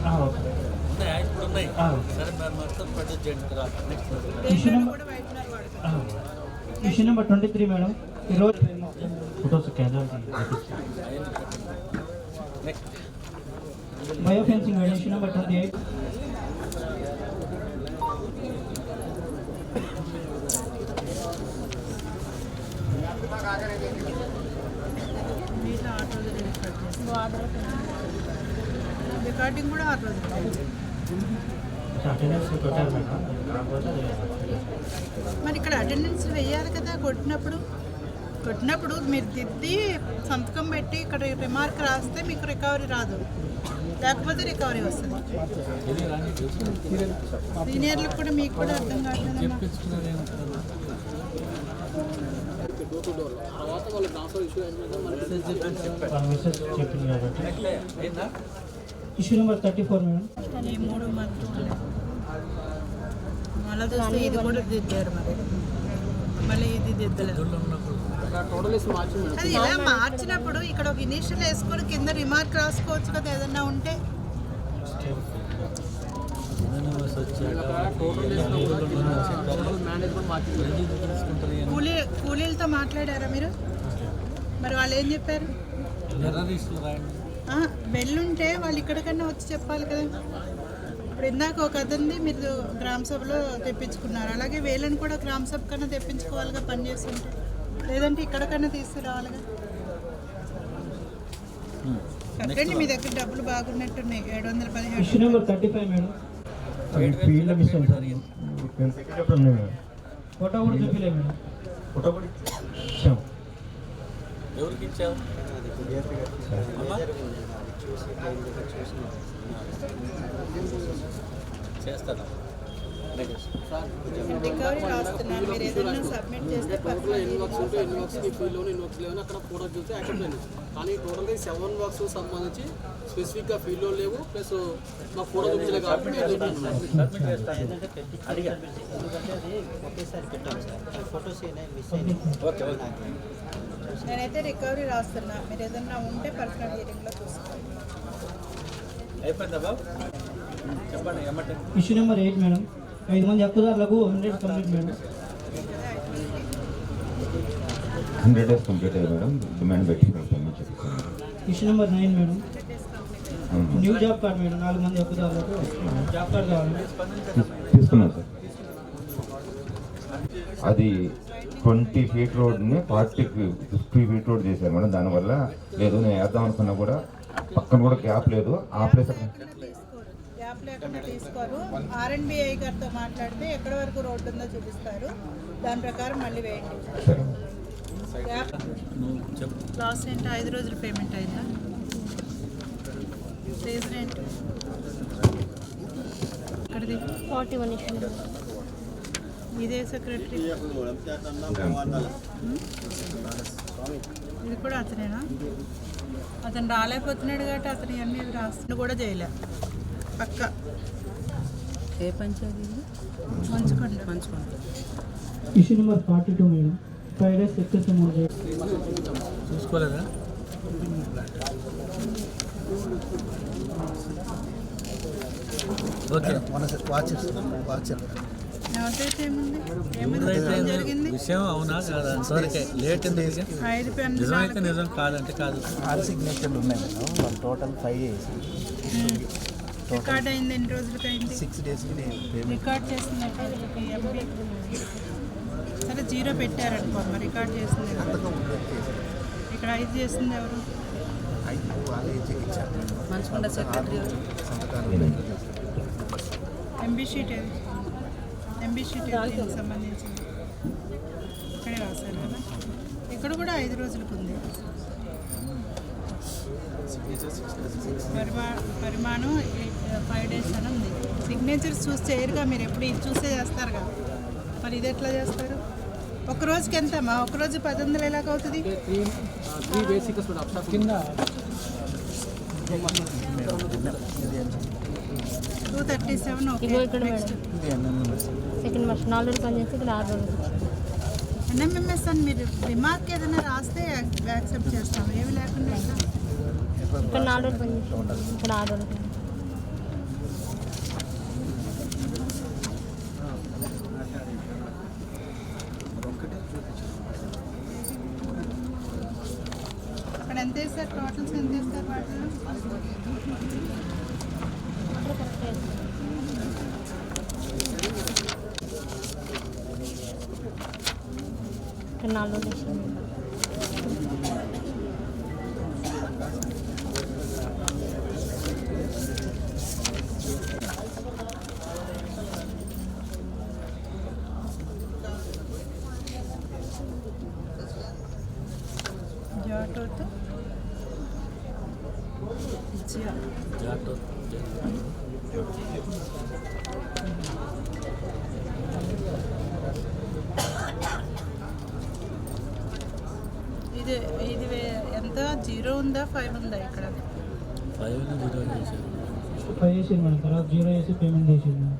ఇప్పుడు ఉన్నాయి సరే మొత్తం పర్చేజ్ చేయండి కదా. నెక్స్ట్ దేంట్లో కూడా వైట్నర్ వాడకండి. Mission number 23 madam. ఈరోజు photos casualty next bio fencing madam. Mission number 28 మీట్లో 8 రోజులు రికార్డింగ్ కూడా 8 రోజులు. అటెండెన్స్ కొట్టారు మేడం. కాకపోతే మరి ఇక్కడ అటెండెన్స్ వేయాలి కదా. కొట్టినప్పుడు మీరు దిద్ది సంతకం పెట్టి ఇక్కడ రిమార్క్ రాస్తే మీకు రికవరీ రాదు, లేకపోతే రికవరీ వస్తుంది. సీనియర్లకు కూడా మీకు కూడా అర్థం కావట్లేదమ్మా. డోర్ టు డోర్ తర్వాత వాళ్ళు ట్రాన్స్ఫర్ ఇష్యూ అయిన మెసేజ్ చెప్పింది కాబట్టి. Issue number 34 madam. ఈ 3 మంత్లు మళ్ళీ చూస్తే ఇది కూడా దిద్దారు. మళ్ళీ ఇది దిద్దలేదు. టోటల్ వేసి మార్చి మేడం. అది ఇలా మార్చినప్పుడు ఇక్కడ ఒక ఇనిషియల్ వేసుకొని కింద రిమార్క్ రాసుకోవచ్చు కదా ఏదన్నా ఉంటే. టోటల్ మేనేజ్మెంట్ మార్చింది. కూలీలతో మాట్లాడారా మీరు? మరి వాళ్ళు ఏం చెప్పారు? వెళ్ళుంటే వాళ్ళు ఇక్కడికన్నా వచ్చి చెప్పాలి కదా. ఇప్పుడు ఇందాక ఒక అతన్ని మీరు గ్రామ సభలో తెప్పించుకున్నారు, అలాగే వీళ్ళని కూడా గ్రామ సభ కన్నా తెప్పించుకోవాలిగా పని చేస్తుంటే, లేదంటే ఇక్కడికన్నా తీసుకురావాలిగా. కట్టండి, మీ దగ్గర డబ్బులు బాగున్నట్టున్నాయి. 717. Issue number 35 madam. Field mistake జరిగింది. ఫోటో కూడా చూపిలే మేడం. ఫోటో కూడా ఇచ్చాం. ఎవరికి ఇచ్చావు? చేస్తాను. రికవరీ రాస్తున్నాను, మీరు ఏదైనా సబ్మిట్ చేస్తే టోటల్ ఎన్ని వర్క్స్ ఉంటే ఎన్ని వర్క్స్ ఈ ఫీల్డ్లోనే ఎన్ని వర్క్స్ లేవని అక్కడ ఫోటో చూస్తే యాక్సెప్ట్ అయింది. కానీ టోటల్గా 7 వర్క్స్ సంబంధించి స్పెసిఫిక్గా ఫీల్డ్లో లేవు, ప్లస్ మా ఫోటో చూపించలేదు కాబట్టి మేము నేనైతే రికవరీ రాస్తున్నా, మీరు ఏదైనా ఉంటే పర్సనల్ హీరింగ్లో చూసుకోండి. అయిపోయిందా బాబు? చెప్పండి ఏమంటే. Issue number 8 madam. 5 మంది హక్కుదారులకు 100 కంప్లీట్ మేడం. 100 days కంప్లీట్ అయ్యాయి మేడం. డిమాండ్ పెట్టి పేమెంట్ చేస్తాను. Issue number 9 madam. New job card madam. 4 మంది హక్కుదారులకు జాబ్ కార్డ్ కావాలి. తీసుకున్నాం సార్. అది 20 feet రోడ్ని 50 feet రోడ్ చేశారు మేడం. దానివల్ల లేదు నేను వేద్దాం అనుకున్నా కూడా పక్కన కూడా గ్యాప్ లేదు. ఆ ప్లేస్ గ్యాప్ లేకుండా తీసుకోరు. RNBI గారితో మాట్లాడితే ఎక్కడి వరకు రోడ్డు ఉందో చూపిస్తారు, దాని ప్రకారం మళ్ళీ వేయండి. గ్యాప్ లాస్ట్ ఏంటి? 5 రోజులు పేమెంట్ అయిందా? రేజ్ రెంట్ ఇక్కడిది 41 ఇష్యూ. ఇదే సెక్రటరీ, ఇది కూడా అతనేనా? అతను రాలేకపోతున్నాడు కాబట్టి అతను ఇవన్నీ రాస్తున్నా కూడా చేయలే. పక్క ఏ panchayat? Manchukonda. Issue number 42 madam. 5 days excess amount చూసుకోలేదా? ఓకే. ఎవరిదైతే ఏముంది? ఏం జరిగింది? విషయం అవునా కాదా? అంతవరకే లేట్ ఎందుకు? 5 పెన్ను నిజమైతే నిజం కాదంటే కాదు. 6 సిగ్నేచర్లు ఉన్నాయి మేడం. వాళ్ళు టోటల్ 5 చేసి రికార్డ్ అయింది. ఎన్ని రోజులకి అయింది? 6 daysకి నేను పేమెంట్ రికార్డ్ చేసినట్టు ఎంపీ సరే 0 పెట్టారనుకో, మరి రికార్డ్ చేసింది ఇక్కడ 5 చేసింది ఎవరు? వాళ్ళే చెక్ ఇచ్చారు. మంచుకొండ సెక్రటరీ సంతకాలు ఎంబీ షీట్ ఏది? ఎంబీ షీట్ దీనికి సంబంధించింది ఇక్కడే రాశారు కదా. ఇక్కడ కూడా 5 రోజులకు ఉంది. పరిమాణం 5 days అని ఉంది. సిగ్నేచర్స్ చూసి చేయరుగా మీరు, ఎప్పుడు ఇది చూసే చేస్తారుగా, మరి ఇది ఎట్లా చేస్తారు? ఒక రోజుకి ఎంతమ్మా? ఒక రోజు 1800 ఎలాగవుతుంది? 3 బేసిక్ కింద 237. ఓకే. నెక్స్ట్ సెకండ్ వర్షం 4 రోజులు పనిచేస్తే ఇక్కడ 6 రోజులు. NMMS అని మీరు రిమార్క్ ఏదైనా రాస్తే యాక్సెప్ట్ చేస్తాం, ఏమి లేకుండా ఇక్కడ 4 రోజులు పనిచేస్తాం, ఇక్కడ 6 రోజులు. అక్కడ ఎంత వేస్తారు? టోటల్స్ ఎంత వేస్తారు వాటిలో? ఇక్కడ 4 రోజులు. జాటోతో ఇది ఎంత? 0 ఉందా 5 ఉందా? ఇక్కడ 5 చేసింది మేడం. తర్వాత 0 చేసి పేమెంట్ చేసింది మేడం.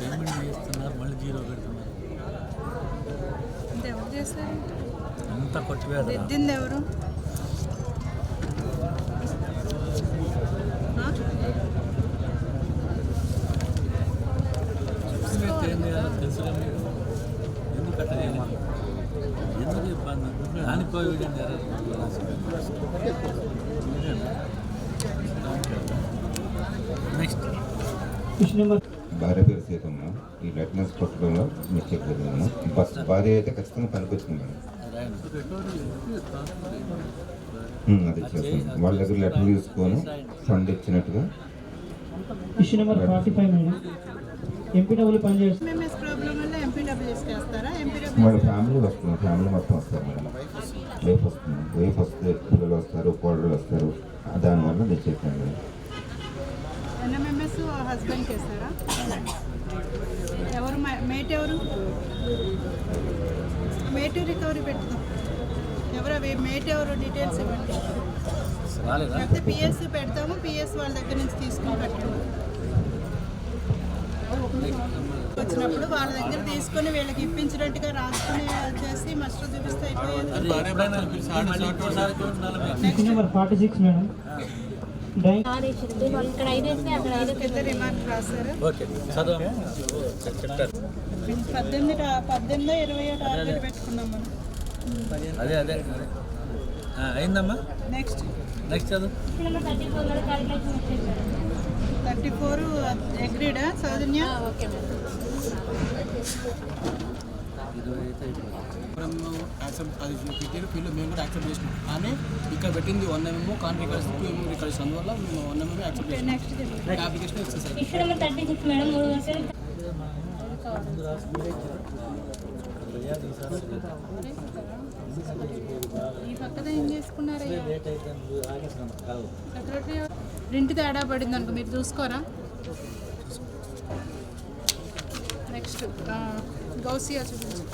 పేమెంట్ చేస్తున్నారు, మళ్ళీ 0 పెడుతున్నారు. అంటే ఎవరు చేస్తారు? అంతా కొట్టివేదా? దిద్దింది ఎవరు? భార్య పేరు సీతమ్మ. ఈ లెట్నెస్ కొట్టడంలో మిస్టేక్ జరిగిందమ్మా. ఫస్ట్ భార్య అయితే ఖచ్చితంగా పనికొచ్చింది మేడం. అది చేస్తాం. వాళ్ళ దగ్గర లెటర్ తీసుకొని ఫండ్ ఇచ్చినట్టుగా. Issue number 45 madam. ఎంపీడబ్ల్యూ పనిచేస్తుంది. వాళ్ళ ఫ్యామిలీ వస్తుంది, ఫ్యామిలీ మొత్తం వస్తారు మేడం. వైఫ్ వస్తుంది, పిల్లలు వస్తారు, కోడలు వస్తారు. దానివల్ల తెచ్చేస్తాను మేడం. ఎన్ఎంఎంఎస్ హస్బెండ్ చేస్తారా? ఎవరు మేట్ ఎవరు? మేట్ రికవరీ పెట్టుదాం. ఎవరు మేట్ ఎవరు డీటెయిల్స్ ఇవ్వండి. లేకపోతే పిఎస్ పెడతాము, పిఎస్ వాళ్ళ దగ్గర నుంచి తీసుకుని పెట్టండి. వచ్చినప్పుడు వాళ్ళ దగ్గర తీసుకొని వీళ్ళకి ఇప్పించినట్టుగా రాసుకుని చేసి మస్టర్ చూపిస్తే అయిపోయేది. Issue number 46 madam. ఇక్కడ 5 వేస్తే అక్కడ 5 కింద రిమార్క్ రాశారు. 18 20 టార్గెట్ పెట్టుకున్నాం మనం. అదే అయిందమ్మా. నెక్స్ట్ చదువు. 34 అగ్రీడా సౌజన్య? ఓకే అది పెట్టారు ఫీల్డ్ మేము కూడా యాక్సెప్ట్ చేసినాం. కానీ ఇక్కడ పెట్టింది 1 mm contract records 2 mm records అందువల్ల మేము 1 mm యాక్సెప్ట్ చేసినాం. అప్లికేషన్ ఇచ్చేసారు. ఈ పక్కన ఏం చేసుకున్నారు? సెక్రటరీ ప్రింట్ తేడా పడింది అనుకో, మీరు చూసుకోరా. నెక్స్ట్ గౌసియా చూపించు.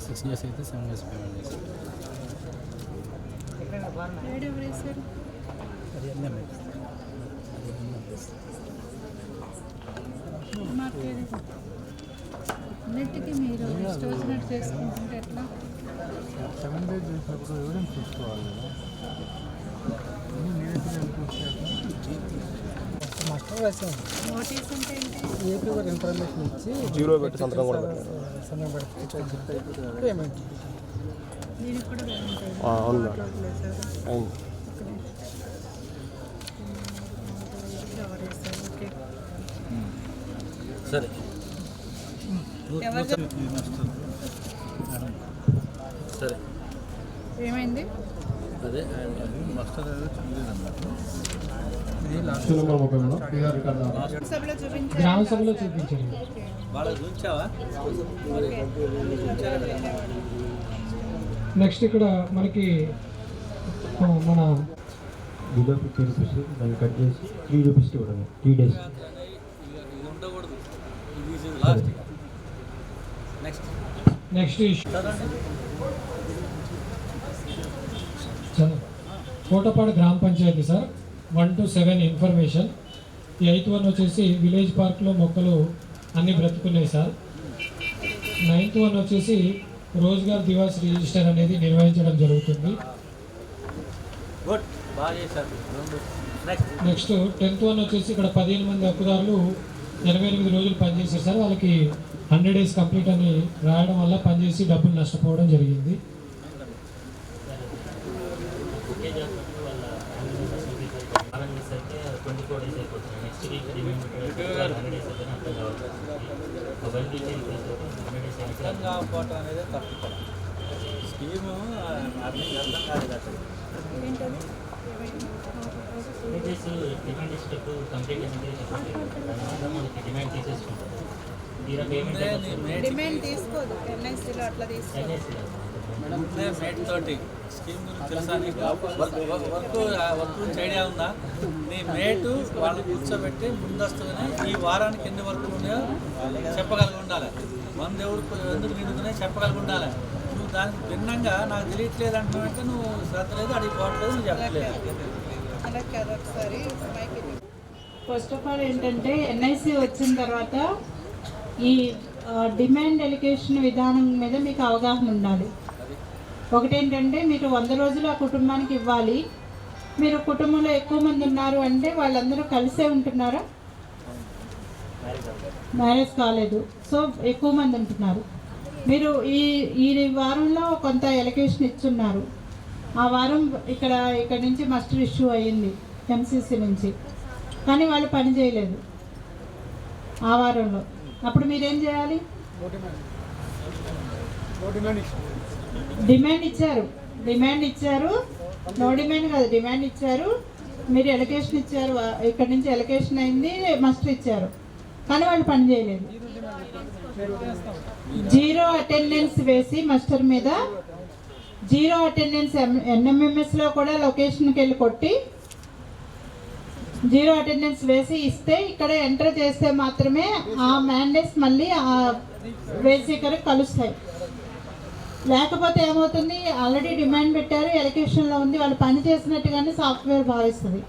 సిక్స్ ఇయర్స్ అయితే 7 years పేమెంట్ చేశారు. ఎవరు వేశారు? అన్నిటికీ మీరు ఇష్టం వచ్చినట్టు చేసుకుంటుంటే ఎట్లా? 7 days చేసినప్పుడు ఎవిడెన్స్ చూసుకోవాలి కదా. నోటీస్ అంటే ఏంటి? ఏపీ వారు ఇన్ఫర్మేషన్ ఇచ్చి 0 పెట్టి సంతకం కూడా పెట్టారు. పేమెంట్ దీనికి కూడా అవును. సరే సరే ఏమైంది? అదే సభలో చూపించారు. గ్రామ సభలో చూపించారు. వాళ్ళకి చూపించావా? నెక్స్ట్ ఇక్కడ మనకి మన బిలో 50 రూపీస్ దాన్ని కట్ చేసి 3 రూపీస్కి ఇవ్వడం 3 days. ఇది ఉండకూడదు. ఇది లాస్ట్. నెక్స్ట్ ఇష్యూ కోటపాడు గ్రామ పంచాయతీ సార్. 1 to 7 information. ఈ 8th one వచ్చేసి విలేజ్ పార్క్లో మొక్కలు అన్నీ బ్రతుకున్నాయి సార్. 9th one వచ్చేసి రోజ్గార్ దివాస్ రిజిస్టర్ అనేది నిర్వహించడం జరుగుతుంది. నెక్స్ట్ 10th one వచ్చేసి ఇక్కడ 15 మంది హక్కుదారులు 88 రోజులు పనిచేశారు సార్. వాళ్ళకి 100 days కంప్లీట్ అని రాయడం వల్ల పనిచేసి డబ్బులు నష్టపోవడం జరిగింది. కాకపోవటం అనేది తప్పు. స్కీము అర్థం కాదు కదా. డిమాండ్ తీసుకోదు. ఎన్ఐసిలో అట్లా తీసుకోదు. మేట్ తోటి స్కీమ్ గురించి తెలుసా నీకు? వర్క్ గురించి ఐడియా ఉందా? నీ మేటు వాళ్ళు కూర్చోబెట్టి ముందస్తుగానే ఈ వారానికి ఎన్ని వర్కులు ఉన్నాయో చెప్పగలిగి ఉండాలి. 100 ఎందుకు నిండుతున్నాయి చెప్పగలిగి ఉండాలి. నువ్వు దానికి భిన్నంగా నాకు తెలియట్లేదు అంటున్నావంటే నువ్వు శ్రద్ధ లేదు, అడిగిపోవట్లేదు, నువ్వు చెప్పట్లేదు. అలా కాదు. ఒకసారి ఫస్ట్ ఆఫ్ ఆల్ ఏంటంటే ఎన్ఐసి వచ్చిన తర్వాత ఈ డిమాండ్ ఎలికేషన్ విధానం మీద మీకు అవగాహన ఉండాలి. ఒకటేంటంటే మీరు 100 రోజులు ఆ కుటుంబానికి ఇవ్వాలి. మీరు కుటుంబంలో ఎక్కువ మంది ఉన్నారు అంటే వాళ్ళందరూ కలిసే ఉంటున్నారా? మ్యారేజ్ కాలేదు. సో ఎక్కువ మంది ఉంటున్నారు. మీరు ఈ వారంలో కొంత ఎలకేషన్ ఇచ్చున్నారు. ఆ వారం ఇక్కడ నుంచి మస్టర్ ఇష్యూ అయ్యింది ఎంసీసీ నుంచి, కానీ వాళ్ళు పని చేయలేదు ఆ వారంలో. అప్పుడు మీరేం చేయాలి? డిమాండ్ ఇచ్చారు. నో డిమాండ్ కాదు, డిమాండ్ ఇచ్చారు. మీరు ఎలకేషన్ ఇచ్చారు, ఇక్కడ నుంచి ఎలకేషన్ అయింది, మస్టర్ ఇచ్చారు, కానీ వాళ్ళు పని చేయలేదు. 0 అటెండెన్స్ వేసి మస్టర్ మీద 0 అటెండెన్స్, ఎన్ఎంఎంఎస్లో కూడా లొకేషన్కి వెళ్ళి కొట్టి 0 అటెండెన్స్ వేసి ఇస్తే ఇక్కడ ఎంటర్ చేస్తే మాత్రమే ఆ మ్యాండేట్స్ మళ్ళీ ఆ వేసీకరకు కలుస్తాయి. లేకపోతే ఏమవుతుంది, ఆల్రెడీ డిమాండ్ పెట్టారు, ఎలకేషన్లో ఉంది, వాళ్ళు పని చేసినట్టుగానే సాఫ్ట్వేర్ భావిస్తుంది.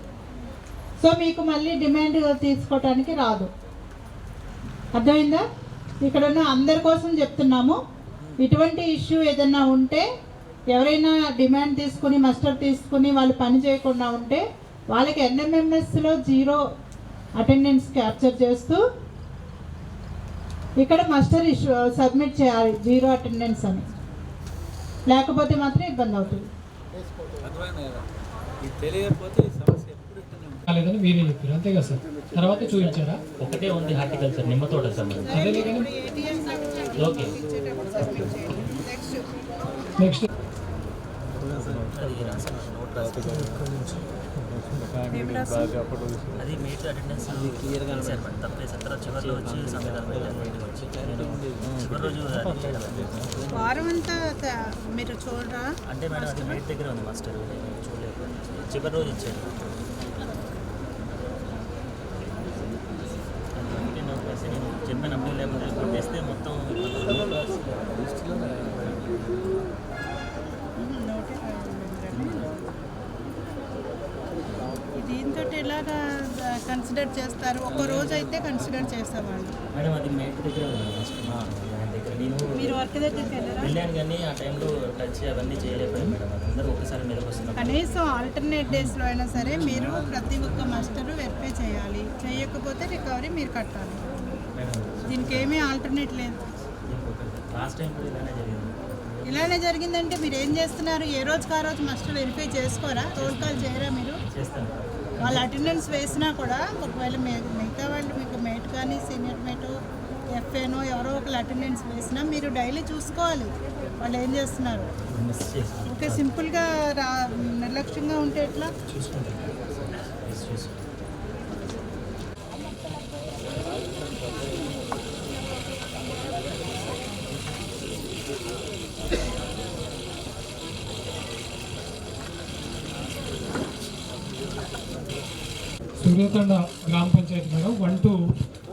సో మీకు మళ్ళీ డిమాండ్ తీసుకోవటానికి రాదు. అర్థమైందా? ఇక్కడ ఉన్న అందరి కోసం చెప్తున్నాము. ఇటువంటి ఇష్యూ ఏదైనా ఉంటే, ఎవరైనా డిమాండ్ తీసుకుని మస్టర్ తీసుకుని వాళ్ళు పని చేయకుండా ఉంటే వాళ్ళకి ఎన్ఎంఎంఎస్లో 0 అటెండెన్స్ క్యాప్చర్ చేస్తూ ఇక్కడ మస్టర్ ఇష్యూ సబ్మిట్ చేయాలి 0 అటెండెన్స్ అని. లేకపోతే మాత్రం ఇబ్బంది అవుతుంది. కాలేదని మీరే చెప్పారు, అంతే కదా సార్? తర్వాత చూపించారా? ఒకటే ఉంది హార్టికల్చర్ నిమ్మతోట సంబంధించి. ఓకే, నెక్స్ట్ అది మేట్ అటెండెన్స్ క్లియర్గా తప్పేసారు. తర్వాత చివరిలో వచ్చి సంవిధానం వచ్చి చివరి రోజు వారం అంతా మీరు చూడరా? అంటే మేడం అది మేట్ దగ్గర ఉంది మాస్టర్, చూడలేదు. చివరి రోజు ఇచ్చారు. నేను చెప్పినప్పుడు లేకపోతే కొట్టేస్తే మొత్తం దీంతో ఎలాగా కన్సిడర్ చేస్తారు? ఒక రోజు అయితే కన్సిడర్ చేసేవాళ్ళు. మేడం అది మేట్ దగ్గర మీరు వర్క్ దగ్గరికి వెళ్ళాను కానీ ఆ టైంలో టచ్ అవన్నీ చేయలేకపోయాను మేడం. అందరూ ఒకసారి మీదకి వస్తున్నారు. కనీసం ఆల్టర్నేట్ డేస్లో అయినా సరే మీరు ప్రతి ఒక్క మాస్టరు వెరిఫై చేయాలి. చేయకపోతే రికవరీ మీరు కట్టాలి. దీనికి ఏమీ ఆల్టర్నేట్ లేదు. లాస్ట్ టైం కూడా ఇలానే జరిగిందంటే మీరు ఏం చేస్తున్నారు? ఏ రోజుకి ఆ రోజు మాస్టర్ వెరిఫై చేసుకోరా? రోల్ కాల్ చేయరా? మీరు వాళ్ళ అటెండెన్స్ వేసినా కూడా ఒకవేళ మిగతా వాళ్ళు మీకు మేట్ కానీ సీనియర్ మేటు ఎఫ్ఏనో ఎవరో ఒకళ్ళు అటెండెన్స్ వేసినా మీరు డైలీ చూసుకోవాలి వాళ్ళు ఏం చేస్తున్నారు. ఓకే, సింపుల్గా నిర్లక్ష్యంగా ఉంటే ఎట్లా? సూర్యతండ గ్రామ పంచాయతీ మేడం 1 to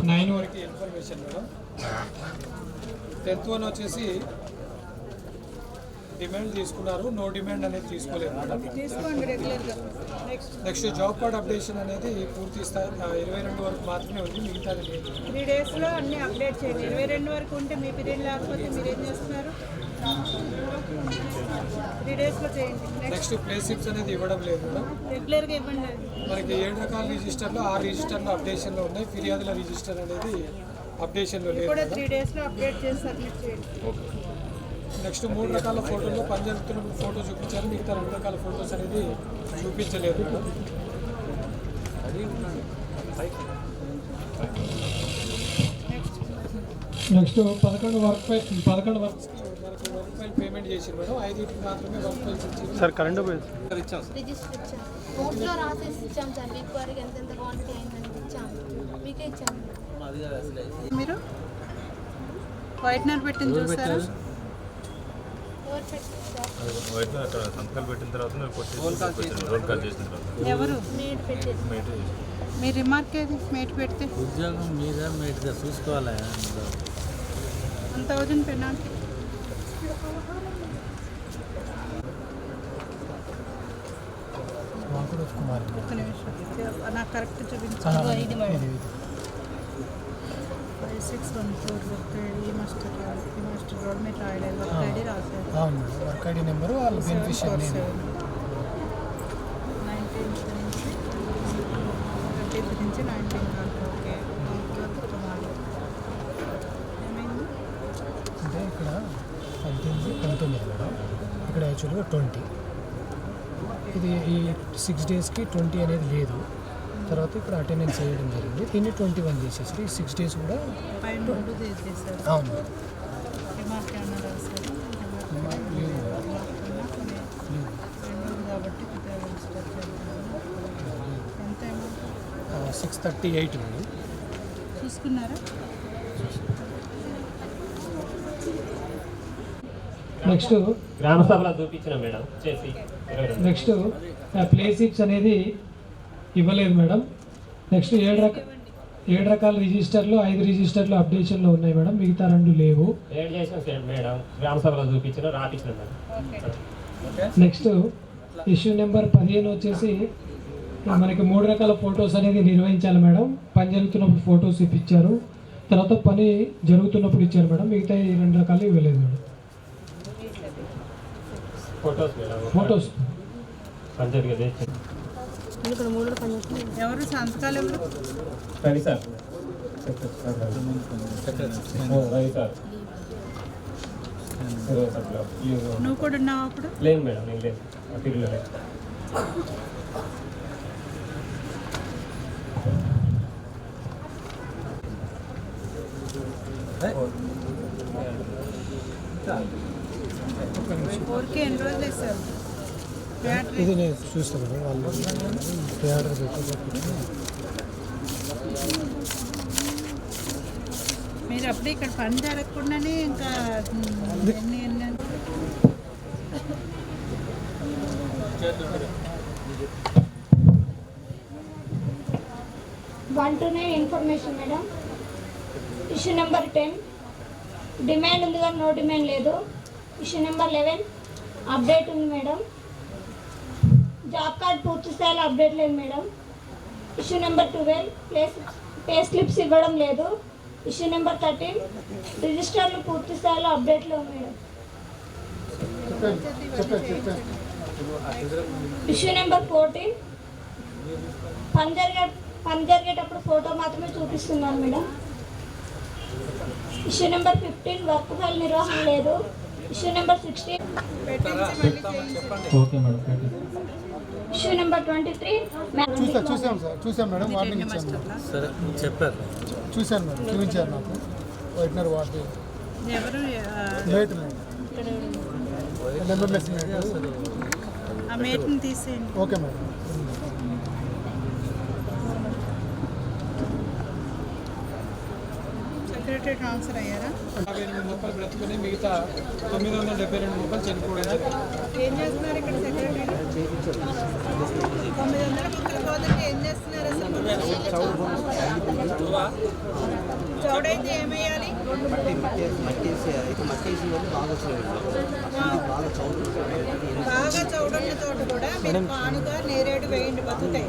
9 వరకు ఇన్ఫర్మేషన్ మేడం. 10th one వచ్చేసి డిమాండ్ తీసుకున్నారు, నో డిమాండ్ అనేది తీసుకోలేదు madam. Next job card updation అనేది పూర్తి స్థాయి 22 వరకు మాత్రమే ఉంది, మిగతాది లేదు. 3 daysలో అన్నీ అప్డేట్ చేయండి. 22 వరకు ఉంటే మీ పీరియడ్ లేకపోతే మీరు ఏం చేస్తున్నారు? 3 daysలో చేయండి. నెక్స్ట్ ప్లే స్లిప్స్ అనేది ఇవ్వడం లేదు మేడం. రెగ్యులర్గా ఇవ్వండి. మనకి 7 రకాల రిజిస్టర్లో 6 రిజిస్టర్లో అప్డేషన్లో ఉన్నాయి. ఫిర్యాదుల రిజిస్టర్ అనేది అప్డేషన్లో లేదు. 3 daysలో అప్డేట్ చేసి సబ్మిట్ చేయండి. నెక్స్ట్ 3 రకాల ఫోటోల్లో పని జరుగుతున్నప్పుడు ఫోటో చూపించారు, మిగతా 2 రకాల ఫొటోస్ అనేది చూపించలేదు మేడం. నెక్స్ట్ 11 వర్క్ వర్క్స్కి మనకు వర్క్ ఫైల్ పేమెంట్ చేసారు మేడం. 5 మాత్రమే వర్క్ ఫైల్స్ ఇచ్చారు సార్. కరెంట్ బిల్ ఇచ్చాం సార్. రిజిస్టర్ ఇచ్చాం, కోర్టులో రాసేసి ఇచ్చాం సార్. వీక్ వారికి ఎంత క్వాంటిటీ అయిందని ఇచ్చాము, మీకే ఇచ్చాము. మీరు వైట్నర్ పెట్టింది చూసారా? సంతకాలు పెట్టిన తర్వాత రోల్ కాల్ చేసిన తర్వాత ఎవరు మేట్ మీ రిమార్క్ ఏది? మేట్ పెడితే ఉద్యోగం మీద మేట్గా చూసుకోవాలి. అంత వదిన పెనాల్టీ. ఒక్క నిమిషం నాకు కరెక్ట్ చూపించాలి. 5614 వర్క్ ఐడి మాస్టర్ రోడ్ మీద రాయలేదు. వర్క్ ఐడి రాశారు. అవును, వర్క్ ఐడి నెంబరు వాళ్ళ బెనిఫిషియరీ నేమ్. 19th నుంచి 19 దాకా. ఓకే, యాక్చువల్గా 20. ఇది ఈ 6 డేస్కి 20 అనేది లేదు. తర్వాత ఇక్కడ అటెండెన్స్ వేయడం జరిగింది. దీన్ని 21 చేసేసారు. ఈ 6 డేస్ కూడా అవును. కాబట్టి 638 మేడం. చూసుకున్నారా? నెక్స్ట్ గ్రామ సభలో చూపించిన మేడం చేసి నెక్స్ట్ ప్లేసిప్స్ అనేది ఇవ్వలేదు మేడం. నెక్స్ట్ 7 రకాల రిజిస్టర్లు 5 రిజిస్టర్లు అప్డేషన్లో ఉన్నాయి మేడం. మిగతా 2 లేవు. 7 చేసిన మేడం గ్రామ సభలో చూపించిన రాపించిన మేడం. నెక్స్ట్ ఇష్యూ నెంబర్ 15 వచ్చేసి మనకి 3 రకాల ఫొటోస్ అనేది నిర్వహించాలి మేడం. పని జరుగుతున్నప్పుడు ఫొటోస్ ఇప్పించారు, తర్వాత పని జరుగుతున్నప్పుడు ఇచ్చారు మేడం. మిగతా 2 రకాలు ఇవ్వలేదు మేడం. ఫొటోస్ పని జరిగేది ఎవరు సంతకాలు ఎవరు? రవి సార్. రవి సార్. నువ్వు కూడా ఉన్నావు అప్పుడు? లేదు మేడం, నేను లేదు. తిరుగులేదు. ఊరికే ఎన్ని రోజులు వేస్తారు? ఇది నేను చూస్తాను మేడం. వాళ్ళు ఆర్డర్ పెట్టి మీరు అప్పుడే ఇక్కడ పని జరగకుండానే ఇంకా ఎన్ని 129 information madam. Issue number 10 demand ఉంది కానీ నో డిమాండ్ లేదు. ఇష్యూ నెంబర్ 11 అప్డేట్ ఉంది మేడం. జాబ్ కార్డ్ పూర్తి స్థాయిలో అప్డేట్ లేదు madam. Issue number 12 pay slips ఇవ్వడం లేదు. ఇష్యూ నెంబర్ 13 రిజిస్టర్లు పూర్తి స్థాయిలో అప్డేట్ లేవు మేడం. ఇష్యూ నెంబర్ 14 పని జరిగేటప్పుడు ఫోటో మాత్రమే చూపిస్తున్నారు madam. Issue number 15 work file నిర్వహణ లేదు. Issue number 16 okay madam. Issue number 23 చూసాం మేడం. వార్నింగ్ ఇచ్చాను. సరే చెప్పారు. చూశాను మేడం, చూపించారు నాకు. వైట్నర్ వార్డు ఎవరు? Mate madam. MMS mate. ఆ మేట్ని తీసేయండి. Okay madam. సెక్రటరీ ట్రాన్స్ఫర్ అయ్యారా? 58 మొక్కలు బ్రతుకుని మిగతా 972 మొక్కలు చనిపోవడం జరిగింది. ఏం చేస్తున్నారు ఇక్కడ సెక్రటరీ? 900 మొక్కలు పోతుంటే ఏం చేస్తున్నారు అసలు? చౌడైతే ఏమేయాలి? బాగా చౌడున్న చోట కూడా మీరు పానుగా నేరేడు వేయండి, బతుకుతాయి.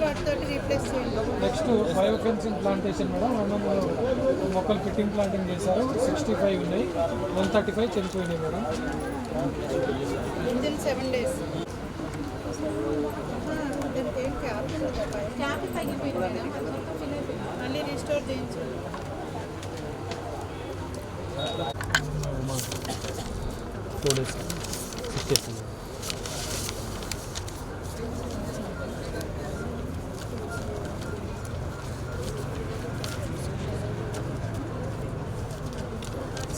వాటితో రీప్లేస్ చేయండి. Next bio fencing plantation madam. 200 మొక్కలు ఫిట్టింగ్ ప్లాంటింగ్ చేశారు. 65 ఉన్నాయి, 135 చనిపోయినాయి మేడం. Within 7 days. క్యాప్ తగ్గిపోయింది, మళ్ళీ రిస్టోర్ చేయించండి.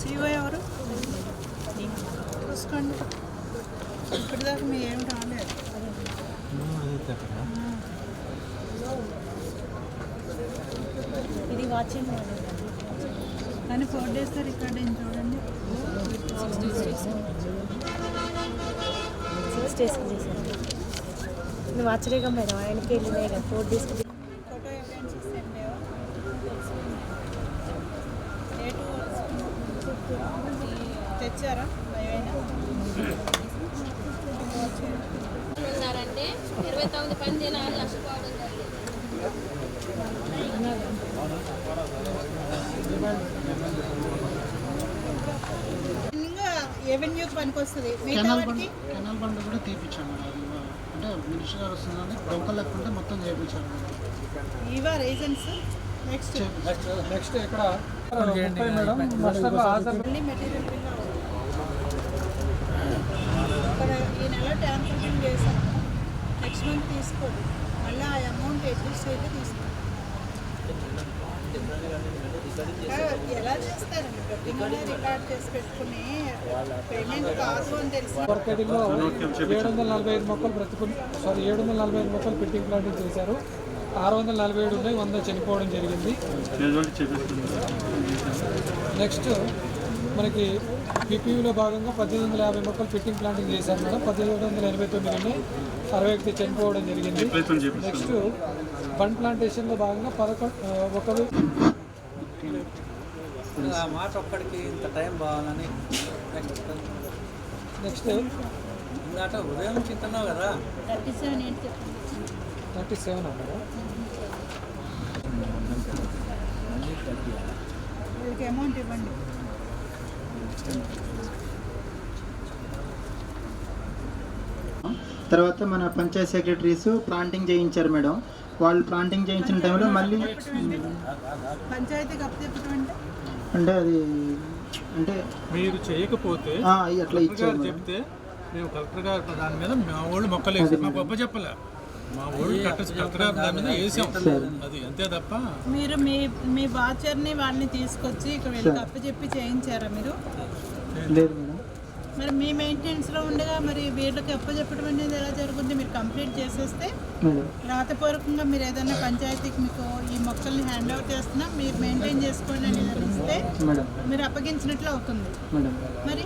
CEO ఎవరు చూసుకోండి. ఇప్పటిదాకా మీ ఏం రాలేదు. ఇది వాచింగ్ కానీ 4 days రికార్డ్ అయింది చూడండి. 6 days చేశాను. నువ్వు ఆశ్చర్యంగా మేడం ఆయనకి వెళ్ళినాయి కదా 4 days. ఫోటో ఎవిడెన్సెస్ ఏం లేవా? తెచ్చారా ఏమైనా? ఉన్నారంటే 29 పని దినాలు నష్టపోవడం జరిగింది. ఎవెన్యూకి పనికి వస్తుంది. కెనాల్ బండ్ కూడా తీపించాము. అంటే మినిస్టర్ గారు వస్తుందని డొంకలు లేకుంటే మొత్తం చేయించాము. ఇవా రీజన్స్ నెక్స్ట్ ఇక్కడ 30 మేడం మాస్టర్లో ఆధార్ మెటీరియల్ బిల్ ఇక్కడ ఈ నెల ట్యాంకర్ బిల్ వేసాం, నెక్స్ట్ మంత్ తీసుకోండి, మళ్ళీ ఆ అమౌంట్ అడ్జస్ట్ అయితే తీసుకోండి. ఎలా చేస్తారండి? గట్టిగానే రికార్డ్ చేసి పెట్టుకుని పేమెంట్ కాదు అని తెలిసి మార్కెటింగ్లో 745 మొక్కలు 745 మొక్కలు ఫిట్టింగ్ ప్లాంటింగ్ చేశారు. 647 ఉన్నాయి, 100 చనిపోవడం జరిగింది. నెక్స్ట్ మనకి పీపీయూలో భాగంగా 1850 మొక్కలు ఫిట్టింగ్ ప్లాంటింగ్ చేశారు మేడం. 1789 ఉన్నాయి, 61 చనిపోవడం జరిగింది. నెక్స్ట్ ఫండ్ ప్లాంటేషన్లో భాగంగా 11 మాట ఒక్కడికి ఇంత టైం బాగాలని నెక్స్ట్ ఇందాట ఉదయం నుంచి తిన్నావు కదా 37 అన్నారు. వీళ్ళకి అమౌంట్ ఇవ్వండి. తర్వాత మన పంచాయత్ సెక్రటరీస్ ప్లాంటింగ్ చేయించారు మేడం. వాళ్ళు ప్లాంటింగ్ చేయించిన టైంలో మళ్ళీ పంచాయతీకి అప్పచెప్పడం అంటే అది అంటే మీరు చేయకపోతే అట్లా ఇచ్చారు చెప్తే మేము కలెక్టర్ గారు దాని మీద మా వాళ్ళు మొక్కలు వేసాం, మా గొప్ప చెప్పలే, మా వాళ్ళు కలెక్టర్ గారు దాని మీద వేసాం, అది అంతే తప్ప. మీరు మీ బాచర్ని వాళ్ళని తీసుకొచ్చి ఇక్కడ వీళ్ళకి అప్పచెప్పి చేయించారా మీరు? లేదు మేడం. మరి మీ మెయింటెనెన్స్లో ఉండగా మరి వీళ్ళకి అప్పచెప్పడం అనేది ఎలా జరుగుతుంది? మీరు కంప్లీట్ చేసేస్తే రాతపూర్వకంగా మీరు ఏదైనా పంచాయతీకి మీకు ఈ మొక్కల్ని హ్యాండ్ ఓవర్ చేస్తున్నా మీరు మెయింటైన్ చేసుకోండి అని నిర్ణయిస్తే మీరు అప్పగించినట్లు అవుతుంది. మరి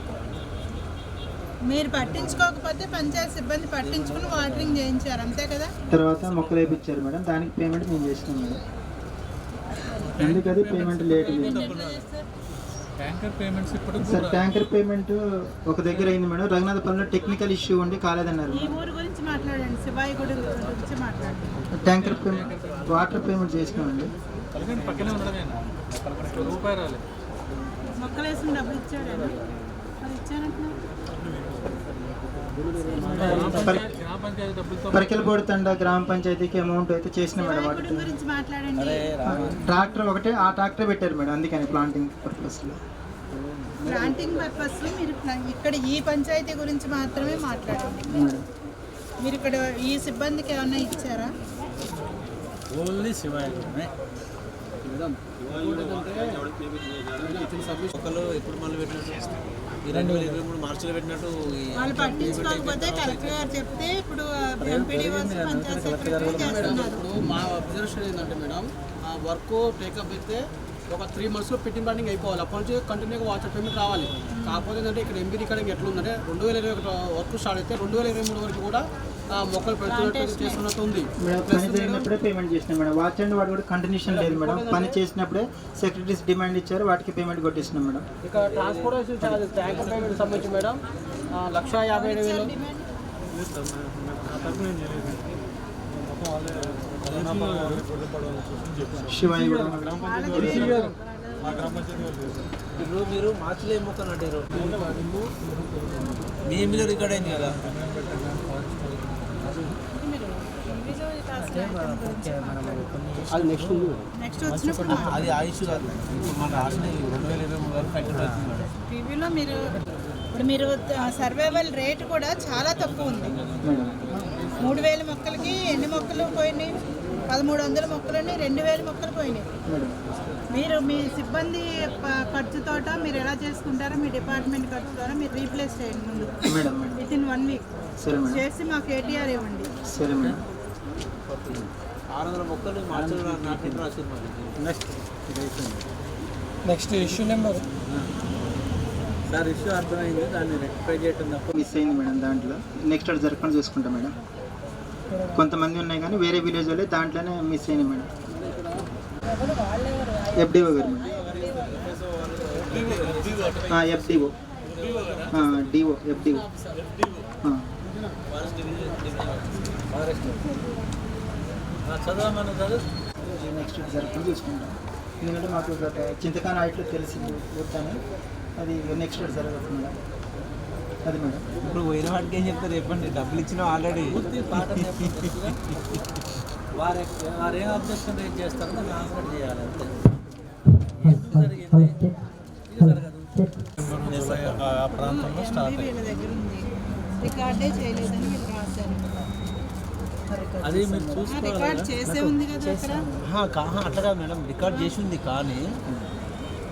మీరు పట్టించుకోకపోతే పంచాయతీ సిబ్బంది పట్టించుకుని వాటరింగ్ చేయించారు, అంతే కదా? తర్వాత మొక్కలు వేయించారు మేడం. దానికి పేమెంట్ మేము చేసినాం మేడం. ఎందుకది పేమెంట్ లేట్ ట్యాంకర్ పేమెంట్స్ ఇప్పుడు సార్ ట్యాంకర్ పేమెంట్ ఒక దగ్గర అయింది మేడం. రఘునాథపల్లిలో టెక్నికల్ ఇష్యూ ఉండి కాలేదన్నారు. ఈ ఊరు గురించి మాట్లాడండి, శివాయి గుడి గురించి మాట్లాడండి. ట్యాంకర్ పేమెంట్ వాటర్ పేమెంట్ చేసినామండి. పక్కనే ఉండడమే రూపాయి రాలేదు. మొక్కలు వేసిన డబ్బులు ఇచ్చాడు మరి ఇచ్చానంటున్నారు. పరికెలపూడి తండ గ్రామ పంచాయతీకి అమౌంట్ అయితే చేసిన మేడం. గురించి మాట్లాడండి. ట్రాక్టర్ ఒకటే ఆ ట్రాక్టర్ పెట్టారు మేడం, అందుకని ప్లాంటింగ్ పర్పస్లో. ప్లాంటింగ్ పర్పస్లో మీరు ఇక్కడ ఈ పంచాయతీ గురించి మాత్రమే మాట్లాడండి. మీరు ఇక్కడ ఈ సిబ్బందికి ఏమన్నా ఇచ్చారా? ఓన్లీ శివాయి మొక్కలు ఎప్పుడు మళ్ళీ పెట్టినట్టు 2023 మార్చిలో పెట్టినట్టు వాళ్ళు పట్టించుకోకపోతే కలెక్టర్ గారు చెప్తే ఇప్పుడు ఎంపీడీఓ పంచాయత్ సెక్రటరీ చేస్తున్నారు. మా అబ్జర్వేషన్ ఏంటంటే మేడం, ఆ వర్క్ టేకప్ అయితే ఒక 3 monthsలో ఫిట్టింగ్ ప్లానింగ్ అయిపోవాలి. అప్పటి నుంచి కంటిన్యూగా వాటర్ పేమెంట్ రావాలి. కాకపోతే ఏంటంటే ఇక్కడ ఎంపీ రికార్డింగ్ ఎట్లా ఉందంటే 2021 వర్క్ స్టార్ట్ అయితే 2023 వరకు కూడా మొక్కలు పెడుతున్నట్టు చేస్తున్నట్టు ఉంది. పని జరిగినప్పుడే పేమెంట్ చేసినాం మేడం. వాచ్ అండ్ వాడు కూడా కంటిన్యూషన్ లేదు మేడం. పని చేసినప్పుడే సెక్రటరీస్ డిమాండ్ ఇచ్చారు, వాటికి పేమెంట్ కొట్టేసినాం మేడం. ఇక ట్రాన్స్పోర్టేషన్ ఛార్జెస్ ట్యాంకర్ పేమెంట్ సంబంధించి మేడం 1,57,000. శివాయి కూడా ఇప్పుడు మీరు మార్చిలో ఏం మొక్క నాటారు? మీ మీద రికార్డ్ అయింది కదా. అది నెక్స్ట్ అది ఆయుష్ కాదు, మన రాసిన 2023 వరకు కంటిన్యూ అవుతుంది మేడం. టీవీలో మీరు సర్వైవల్ రేట్ కూడా చాలా తక్కువ ఉంది. 3,000 మొక్కలకి ఎన్ని మొక్కలు పోయినాయి? 1,300 మొక్కలని 2,000 మొక్కలు పోయినాయి. మీరు మీ సిబ్బంది ఖర్చుతోట మీరు ఎలా చేసుకుంటారో మీ డిపార్ట్మెంట్ ఖర్చుతోట మీరు రీప్లేస్ చేయండి ముందు వితిన్ 1 week చేసి మాకు ఏటీఆర్ ఇవ్వండి. 600 మొక్కలు మార్చిలో నాటిన రాసింది. Next issue number sir issue అర్థమైంది, దాన్ని రెక్టిఫై చేయటం తప్ప మిస్ అయింది మేడం. దాంట్లో నెక్స్ట్ అది జరగకుండా చూసుకుంటాం మేడం. కొంతమంది ఉన్నాయి కానీ వేరే విలేజ్ వాళ్ళే దాంట్లోనే మిస్ అయింది మేడం. ఎఫ్డిఓ గారు మేడం. ఎఫ్డిఓ డిఓ ఎఫ్డిఓ చదవమని చదువు. నెక్స్ట్ జరగకుండా చూసుకుంటాం. ఎందుకంటే మాకు చింతకాన హైట్లో తెలిసింది పూర్తని అది నెక్స్ట్ జరగదు మేడం. అది మేడం. ఇప్పుడు పోయిన వాటికి ఏం చెప్తారు చెప్పండి? డబ్బులు ఇచ్చినా ఆల్రెడీ వారు ఏం అబ్జెక్షన్ రేజ్ చేస్తారో దాన్ని ఆన్సర్ చేయాలి అంతే. జూలై ఆ ప్రాంతంలో స్టార్ట్ రికార్డే చేయలేదని మీరు రాశారు. అది మీరు చూసుకోవాలి. రికార్డ్ చేసే ఉంది కదా అక్కడ. అట్లా కాదు మేడం, రికార్డ్ చేసి ఉంది కానీ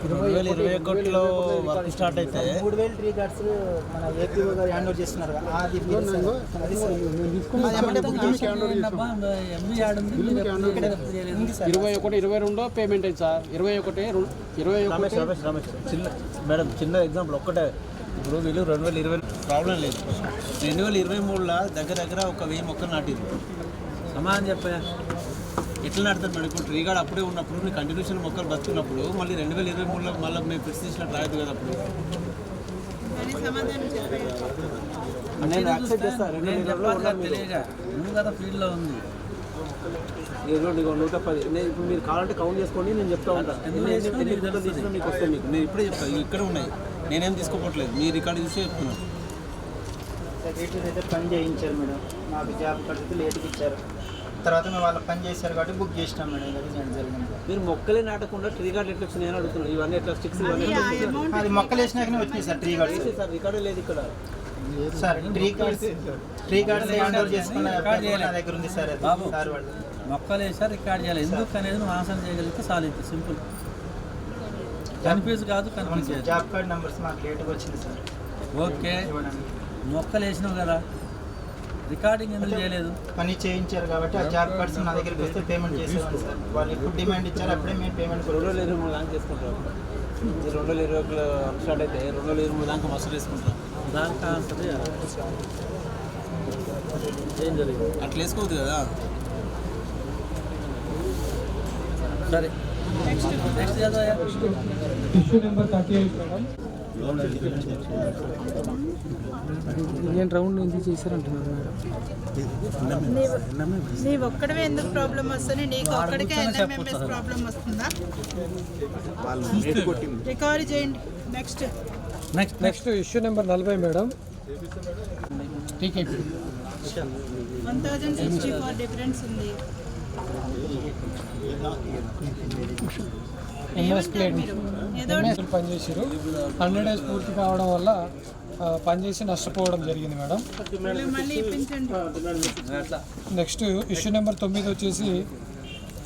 2021లో వర్క్ స్టార్ట్ అయితే 3000 ట్రీ గార్డ్స్ మన ఏపీ గారు హ్యాండ్ ఓవర్ చేస్తున్నారు. అది 21-22 పేమెంట్ అయింది సార్. 21 చిన్న మేడం చిన్న ఎగ్జాంపుల్ ఒక్కటే. ఇప్పుడు వీళ్ళు 2020 ప్రాబ్లం లేదు. 2023లో దగ్గర ఒక 1000 మొక్కలు నాటింది. సమాధానం చెప్పా ఎట్లా నాటుతారు మేడం? ఇప్పుడు ట్రీ గార్డ్ అప్పుడే ఉన్నప్పుడు మీ కంటిన్యూషన్ మొక్కలు బతుకున్నప్పుడు మళ్ళీ 2023లో మళ్ళీ మేము ఫిక్స్ చేసినట్టు రాయదు కదా. అప్పుడు నేను యాక్సెప్ట్ చేస్తాను. తెలియగా నువ్వు కదా ఫీల్డ్లో ఉంది. 110 నేను ఇప్పుడు మీరు కావాలంటే కౌంట్ చేసుకోండి, నేను చెప్తా ఉంటాను. తీసుకున్నా మీకు వస్తాయి. మీకు నేను ఇప్పుడే చెప్తాను. ఇక్కడ ఉన్నాయి, నేనేం తీసుకోవట్లేదు. మీ రికార్డు చూసి చెప్తున్నాను. సెక్రటరీ అయితే పని చేయించారు మేడం. మాకు జాబ్ కడితే లేట్కి ఇచ్చారు. తర్వాత మేము వాళ్ళ పని చేశారు కాబట్టి బుక్ చేసినాం మేడం. జరిగింది. మీరు మొక్కలే నాటకుండా ట్రీ గార్డ్ ఎట్లా వచ్చింది నేను అడుగుతున్నాను. ఇవన్నీ ఎట్లా స్టిక్స్ అది మొక్కలు వేసినాకనే వచ్చినాయి సార్ ట్రీ గార్డ్స్. సార్ రికార్డే లేదు ఇక్కడ sir. Tree guards hand over చేసుకున్న నా దగ్గర ఉంది సార్. అది సార్ వాళ్ళు మొక్కలు వేసారు, రికార్డ్ చేయాలి. ఎందుకు అనేది నువ్వు ఆన్సర్ చేయగలిగితే సాలిడ్ సింపుల్. కన్ఫ్యూజ్ కాదు, కన్ఫ్యూజ్ చేయాలి. జాబ్ కార్డ్ నెంబర్స్ మాకు లేట్గా వచ్చింది సార్. ఓకే, మొక్కలు వేసినావు కదా, రికార్డింగ్ ఎందుకు చేయలేదు? పని చేయించారు కాబట్టి ఆ జాబ్ కార్డ్స్ నా దగ్గరికి వస్తే పేమెంట్ చేసేవాళ్ళు సార్. వాళ్ళు ఎప్పుడు డిమాండ్ ఇచ్చారు అప్పుడే మేము పేమెంట్ 2023 దాకా చేసుకుంటాం. 2021 స్టార్ట్ అయితే 2023 దాకా మస్తు వేసుకుంటాం. దానికి ఆన్సర్ ఏం జరిగింది అట్లా వేసుకోవద్దు కదా. సరే నెక్స్ట్ చదవయా. Issue number 38 madam. నేను రౌండ్ ఎందుకు చేశారంటున్నారు మేడం. నీ ఒక్కడవే ఎందుకు ప్రాబ్లం వస్తుంది? నీకు ఒక్కడికే ఎన్ఎంఎంఎస్ ప్రాబ్లం వస్తుందా? రికవరీ చేయండి. Next issue number 40 madam. 1064 difference ఉంది. పనిచేసారు. 100 days పూర్తి కావడం వల్ల పనిచేసి నష్టపోవడం జరిగింది మేడం. నెక్స్ట్ ఇష్యూ నెంబర్ 9 వచ్చేసి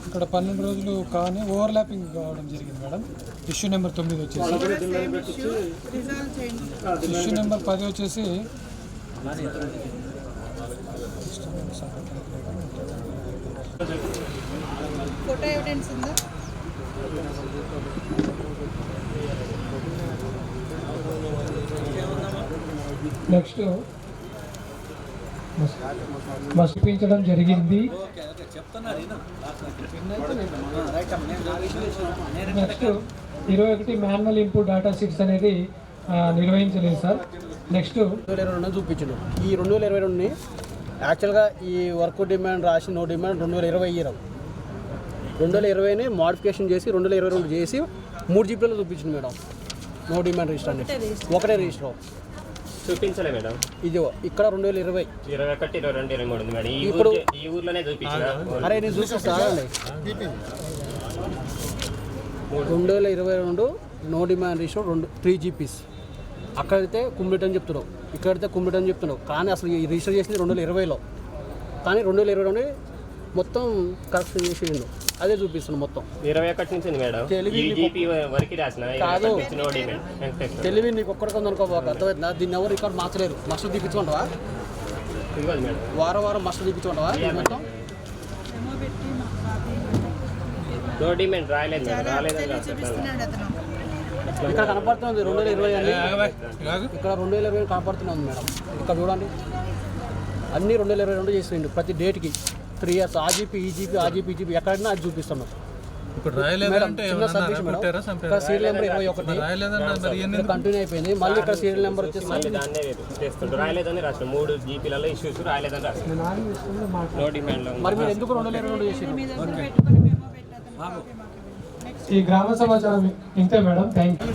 ఇక్కడ 12 రోజులు కానీ ఓవర్లాపింగ్ కావడం జరిగింది మేడం. ఇష్యూ నెంబర్ 9 వచ్చేసి. ఇష్యూ నెంబర్ 10 వచ్చేసి ఫోటో ఎవిడెన్స్ ఉందా? నెక్స్ట్ మసిపించడం జరిగింది. Next 21 manual input data sheets అనేది నిర్వహించలేదు సార్. నెక్స్ట్ 2022 చూపించండు. ఈ 2022ని యాక్చువల్గా ఈ వర్క్ డిమాండ్ రాసి నో డిమాండ్ 2020 ఇయర్. 2020ని మోడిఫికేషన్ చేసి 2022 చేసి 3 జీపీలో చూపించింది మేడం. నో డిమాండ్ రిజిస్టర్ అని ఒకటే రిజిస్టర్ చూపించలే మేడం. ఇది ఇక్కడ 2020 21, 22, 23 ఉంది మేడం. ఇప్పుడు ఈ ఊర్లోనే చూపించా. అరే నేను చూపిస్తానండి. 2022 నో డిమాండ్ రిజిస్టర్ 3 జీపీస్. అక్కడైతే కుమ్మిట్ అని చెప్తున్నావు, ఇక్కడైతే కుమ్మిట్ అని చెప్తున్నావు. కానీ అసలు ఈ రిజిస్టర్ చేసింది 2020లో. కానీ 2022 మొత్తం కరెక్షన్ చేసి అదే చూపిస్తున్నాను మొత్తం. 21 నుంచి ఉంది మేడం. కాదు తెలివి నీకు ఒక్కడికి అనుకోబాక. అర్థమవుతుందా? దీన్ని ఎవరు రికార్డు మార్చలేరు. మస్తు తీపించుకుంటావా? వారం మస్తు తీపించుకుంటావా మొత్తం? ఇక్కడ కనపడుతుంది 2020 అని. ఇక్కడ 2020 కనపడుతుంది మేడం. ఇక్కడ చూడండి అన్నీ 2022 చేసిండు. ప్రతి డేట్కి 3 years ఆర్జీపీ ఈజీపీ ఎక్కడైనా అది చూపిస్తున్నాం. ఇప్పుడు రాయలేదంటే సీరియల్ నెంబర్ 21 కంటిన్యూ అయిపోయింది. మళ్ళీ ఇక్కడ సీరియల్ నెంబర్ వచ్చేసి రాయలేదని రాసిన 3 జీపీలలో ఇష్యూస్ రాయలేదని రాసిన. మరి మీరు ఎందుకు 2022 చేసిండు? ఈ గ్రామ సమాచారం ఇంతే మేడం. Thank you.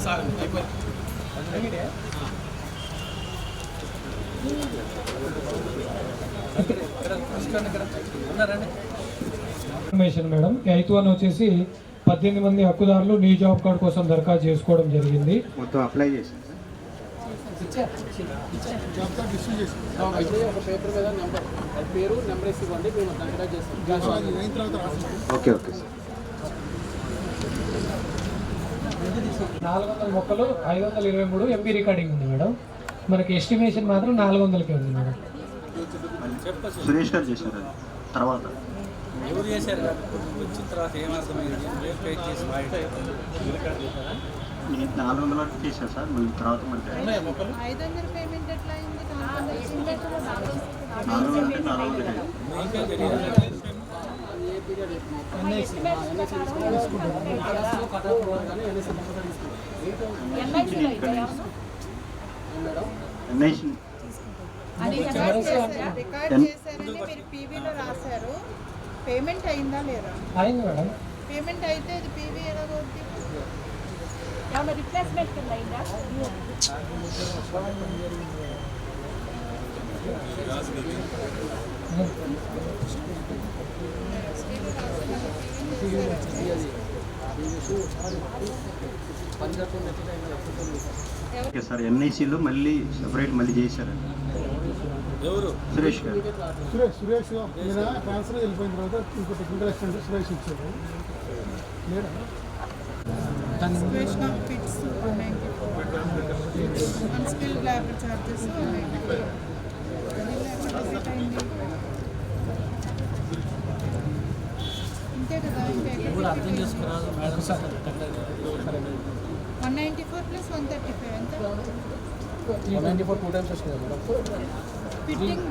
ఉన్నారండి. Information madam. 8(1) వచ్చేసి 18 మంది హక్కుదారులు న్యూ జాబ్ కార్డ్ కోసం దరఖాస్తు చేసుకోవడం జరిగింది. మొత్తం అప్లై చేశాను జాబ్ కార్డ్ ఇష్యూ చేసి అయితే ఒక పేపర్ మీద నెంబర్ పేరు నెంబర్ వేసి ఇవ్వండి, మేము దగ్గర చేస్తాం. అయిన తర్వాత రాసి ఓకే ఓకే సార్. 400 మొక్కలు 523 MB రికార్డింగ్ ఉంది మేడం. మనకి ఎస్టిమేషన్ మాత్రం 400కే ఉంది మేడం. సురేష్ గారు చేశారు అది తర్వాత ఎవరు చేశారు వచ్చిన తర్వాత ఏమర్థమైంది పేజ్ చేసి 400 వరకు చేశారు సార్. మళ్ళీ తర్వాత మళ్ళీ 500 పేమెంట్ ఎట్లా అయింది? 400 అది రికార్డ్ చేశారని మీరు పీవీలో రాశారు. పేమెంట్ అయిందా లేదా? అయింది మేడం. పేమెంట్ అయితే ఇది పీవీ ఎలాగొద్ది? ఏమైనా రిప్లేస్మెంట్ కింద అయిందా? Okay sir. ఎన్ఐసిలో మళ్ళీ సెపరేట్ మళ్ళీ చేశారండి. ఎవరు? సురేష్ గారు. సురేష్ ఈయన ట్రాన్స్ఫర్ వెళ్ళిపోయిన తర్వాత ఇంకో టెక్నికల్ అసిస్టెంట్ సురేష్ ఇచ్చారు. లేదా situation of fits unskilled labour charges ఇంతే కదా. కూడా అర్థం చేసుకున్నాను మేడం. 194 + 135 ఎంత? 194 2 times వస్తుంది మేడం. ఫిట్టింగ్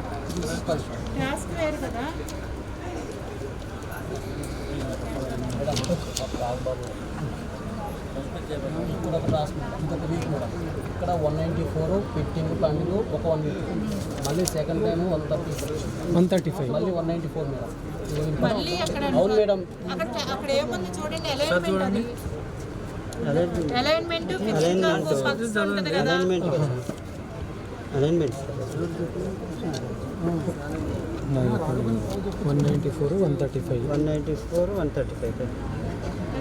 టాస్క్ వేరు కదా. ఇంకొక వీక్ మేడం. ఇక్కడ 194 ఫిట్టింగ్ ప్లానింగ్ ఒక 1 వీక్. మళ్ళీ సెకండ్ టైం 135 మళ్ళీ 194 మేడం. మళ్ళీ అక్కడ అవును మేడం. అక్కడ ఏముంది చూడండి, అలైన్మెంట్ ఫిట్టింగ్ ఉంటుంది కదా. అలైన్మెంట్ 194 135 194 135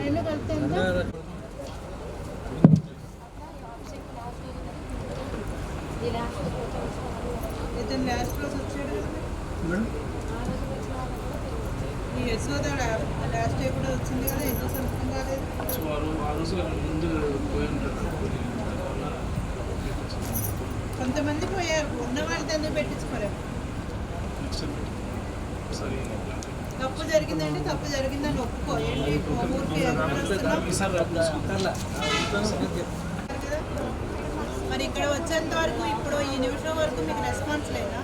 రెండు కలిపితే ఎంత? ఇతను లాస్ట్ రోజు వచ్చాడు కదా. ఈ యశోద లాస్ట్ డే కూడా వచ్చింది కదా, ఎందుకు సంతకం కాలేదు? కొంతమంది పోయారు, ఉన్న వాళ్ళతో ఎందుకు పెట్టించుకోలేము? తప్పు జరిగిందంటే తప్పు జరిగిందని ఒప్పుకో. ఏంటి ఊరికి మరి ఇక్కడ వచ్చేంత వరకు ఇప్పుడు ఈ నిమిషం వరకు మీకు రెస్పాన్స్ లేదా?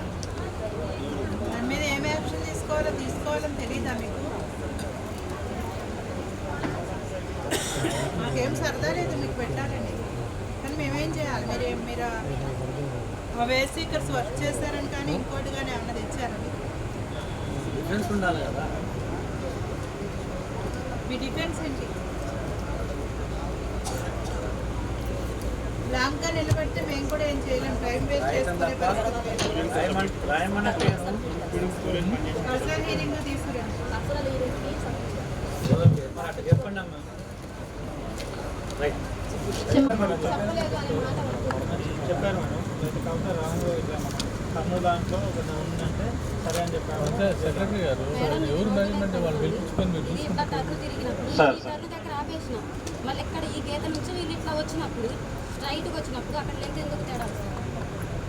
దాని మీద ఏమి యాక్షన్ తీసుకోవాలని తెలియదా మీకు? మాకేం సరదా లేదు మీకు పెట్టాలండి, కానీ మేమేం చేయాలి? మీరు ఆ వేస్ సీకర్స్ వర్క్ చేశారని కానీ ఇంకోటి కానీ ఏమన్నా తెచ్చారని డిఫెన్స్ ఉండాలి కదా. మీ డిఫెన్స్ ఏంటి? లాంగ్గా నిలబడితే మేము కూడా ఏం చేయలేము. టైం వేస్ట్ చేసుకునే పర్సనల్ హీరింగ్ తీసుకురండి. చెప్పండి అమ్మా. చెప్పారు మేడం. కాకపోతే రాంగ్ ఇట్లా కర్నూలు దాంట్లో ఒక ఉందంటే సరే అని చెప్పారు. సెక్రటరీ గారు ఎవరు మేనేజ్మెంట్ వాళ్ళు పిలిపించుకొని మీరు దగ్గర ఆపేసిన మళ్ళీ ఇక్కడ ఈ గీత నుంచి వీళ్ళు ఇట్లా వచ్చినప్పుడు స్ట్రైట్గా వచ్చినప్పుడు అక్కడ లెంత్ ఎందుకు తేడా వస్తుంది?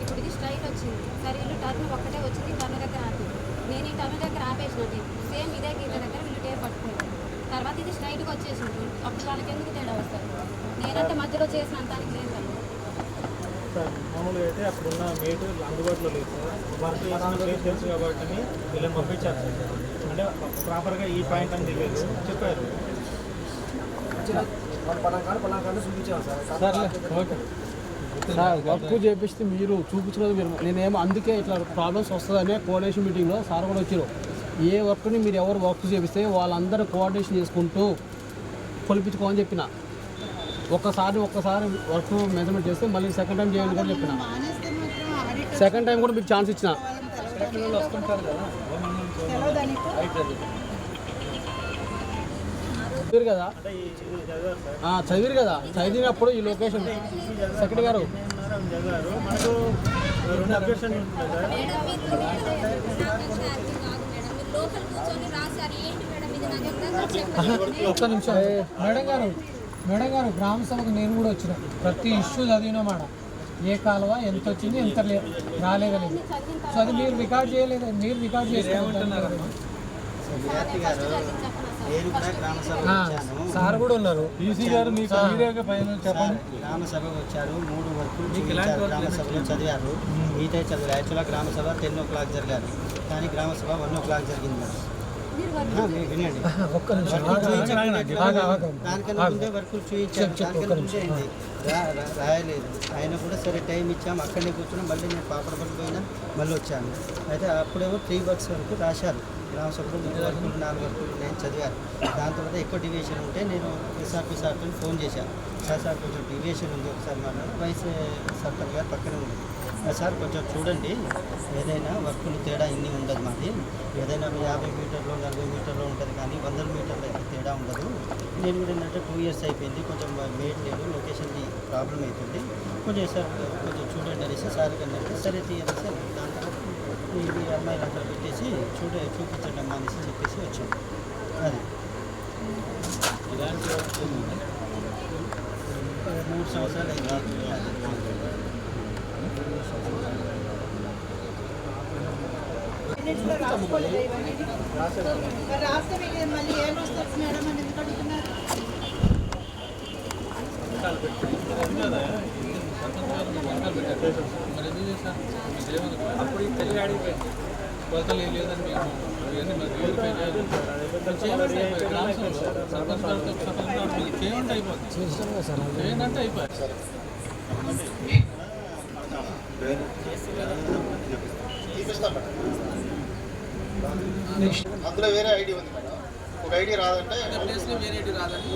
ఇప్పుడు ఇది స్ట్రైట్ వచ్చింది, సరే వీళ్ళు టర్న్ ఒక్కటే వచ్చింది, టర్న్ దగ్గర ఆపి నేను ఈ టర్న్ దగ్గర ఆపేసినట్టు సేమ్ ఇదే గీత దగ్గర వీళ్ళు టేప్ పట్టుకుంటారు. తర్వాత ఇది స్ట్రైట్గా వచ్చేసింది, అప్పుడు వాళ్ళకి ఎందుకు తేడా వస్తారు? నేనంటే మధ్యలో చేసిన అంతానికి లేదు కదా సార్. మామూలుగా అయితే అక్కడ ఉన్న మేట్ అందుబాటులో లేదు సార్. వర్క్ చేసిన ప్లేస్ తెలుసు కాబట్టి వీళ్ళని పంపించారు సార్. అంటే ప్రాపర్గా ఈ పాయింట్ అని తెలియదు చెప్పారు. సార్ వర్క్ చేపిస్తే మీరు చూపించలేదు. మీరు నేనేమో అందుకే ఇట్లా ప్రాబ్లమ్స్ వస్తుందనే కోఆర్డినేషన్ మీటింగ్లో సార్ కూడా వచ్చారు. ఏ వర్క్ని మీరు ఎవరు వర్క్ చేపిస్తే వాళ్ళందరూ కోఆర్డినేషన్ చేసుకుంటూ కొలిపించుకోమని చెప్పిన. ఒక్కసారి వర్క్ మెజర్మెంట్ చేస్తే మళ్ళీ సెకండ్ టైం చేయండి కూడా చెప్పిన. సెకండ్ టైం కూడా మీకు ఛాన్స్ ఇచ్చిన. చదివారు కదా చదివారు కదా చదివినప్పుడు ఈ లొకేషన్ సెక్రటరీ గారు చదివారు మనకు 2 అబ్జెక్షన్ ఉంటుంది సార్. ఒక్క నిమిషం మేడం గారు గ్రామ సభకు నేను కూడా వచ్చిన ప్రతి ఇష్యూ చదివిన మాట ఏ కాలువ ఎంత వచ్చింది ఎంత రాలేదనేది. సో అది మీరు రికార్డ్ చేయలేదు, మీరు రికార్డ్ చేసుకుంటున్నారు. సార్ కూడా ఉన్నారు. ఈసీ గారు మీకు చెప్పండి. గ్రామ సభకు వచ్చారు, 3 వరకు గ్రామ సభలో చదివారు. మిగతా చదివారు. యాక్చువల్గా గ్రామ సభ 10 o'clock జరగాలి, కానీ గ్రామ సభ 1 o'clock జరిగింది. వినండి, దానికన్నా ముందే వర్కులు చూపించారు, దానికన్నా ముందే అయింది, రాయలేదు. ఆయన కూడా సరే టైం ఇచ్చాము, అక్కడనే కూర్చున్నాం. మళ్ళీ నేను పాపడపల్లి పోయినా, మళ్ళీ వచ్చాను. అయితే అప్పుడేమో 3 works వరకు రాశారు. గ్రామ సభలో 3 వర్కులు 4 వర్కులు నేను చదివాను. దాని తర్వాత ఎక్కువ డివియేషన్ ఉంటే నేను ఎస్ఆర్పి సార్తో ఫోన్ చేశాను. సార్ కొంచెం డివియేషన్ ఉంది, ఒకసారి మాట్లాడి వైస్ సర్పంచ్ గారు పక్కనే ఉంది. సార్ కొంచెం చూడండి, ఏదైనా వర్కులు తేడా ఇన్ని ఉండదు, మాది ఏదైనా 50 మీటర్లు 40 మీటర్లు ఉంటుంది, కానీ 100 మీటర్లు అయితే తేడా ఉండదు. నేను కూడా ఏంటంటే 2 years అయిపోయింది, కొంచెం మేడ్ లేదు, లొకేషన్కి ప్రాబ్లం అవుతుంది, కొంచెం సార్ కొంచెం చూడండి అనేసి సార్ కన్నా సరే తీయాలి సార్. దాని తర్వాత ఈ అమ్మాయిలు అక్కడ పెట్టేసి చూపించండి అమ్మా అనేసి చెప్పేసి వచ్చాను. అది ఇలాంటి 3 సంవత్సరాలు అయింది. రాస్తే మళ్ళీ ఏమొస్తుంది మేడం అని ఎందుకు అడుగుతున్నారు? అప్పుడు తెలియాడి కొలతలు ఏం లేదని చేయండి అయిపోతుంది అందులో వేరే ఐడి ఉంది మేడం, ఒక ఐడి రాదంటే వేరే ఐడి రాదని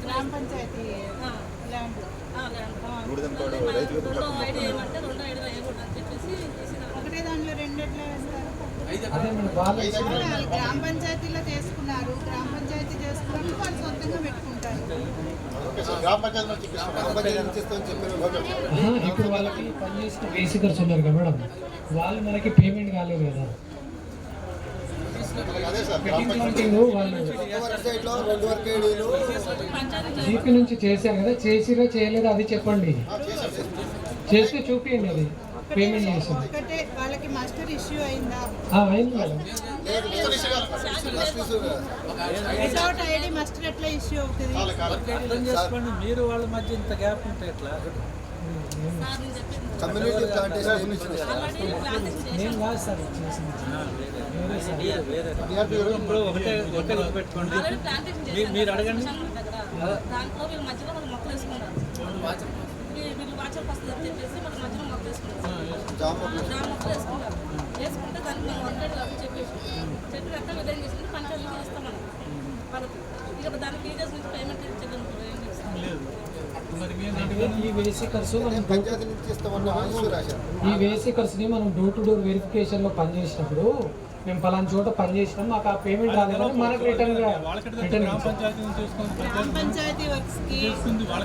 గ్రామ పంచాయతీ ల్యాండ్ ఒకటే దాంట్లో 2 ఎట్లా వేస్తారు? గ్రామ పంచాయతీలో చేసుకున్నారు, గ్రామ పంచాయతీ చేసుకున్నప్పుడు వాళ్ళు సొంతంగా పెట్టుకుంటారు. ఇప్పుడు వాళ్ళకి పనిచేసిన బేసికర్స్ ఉన్నారు కదా మేడం, వాళ్ళు మనకి పేమెంట్ కాలేదు కదా. జీపీ నుంచి చేశారు కదా, చేసిరా చేయలేదా అది చెప్పండి, చేస్తే చూపించండి అది పేమెంట్ చేసింది. ఒకటే వాళ్ళకి మాస్టర్ ఇష్యూ అయిందా? అయింది మేడం. వితౌట్ ఐడి మాస్టర్ ఎట్లా ఇష్యూ అవుతుంది? అర్థం చేసుకోండి, మీరు వాళ్ళ మధ్య ఇంత గ్యాప్ ఉంటే ఎట్లా? కమ్యూనిటీ ప్లాంటేషన్ నేను కాదు సార్ చేసింది, ఇప్పుడు ఒకటే పెట్టుకోండి, మీరు అడగండి. దాంట్లో వీళ్ళు మధ్యలో వాళ్ళు మొక్కలు వేసుకున్నారు, వీళ్ళు వాచర్ వస్తుంది అని చెప్పేసి మన మధ్యలో మొక్కలు వేసుకున్నారు, మొక్కలు వేసుకున్నారు. వేసుకుంటే దానికి మేము 100 వరకు చెప్పేసి చెప్పినాక విధంగా చేసింది పంచాయతీకి ఇస్తామని వాళ్ళకి. ఇక దానికి డీటెయిల్స్ నుంచి పేమెంట్ చెల్లింపు ఏం చేస్తాం ఈ వేసికర్స్ని మనం డోర్ టు డోర్ వెరిఫికేషన్లో పనిచేసినప్పుడు మేము పలానా చోట పనిచేసినాం, మాకు ఆ పేమెంట్ రాలేదని మనకు రిటర్న్ గ్రామ పంచాయతీ వర్క్స్కి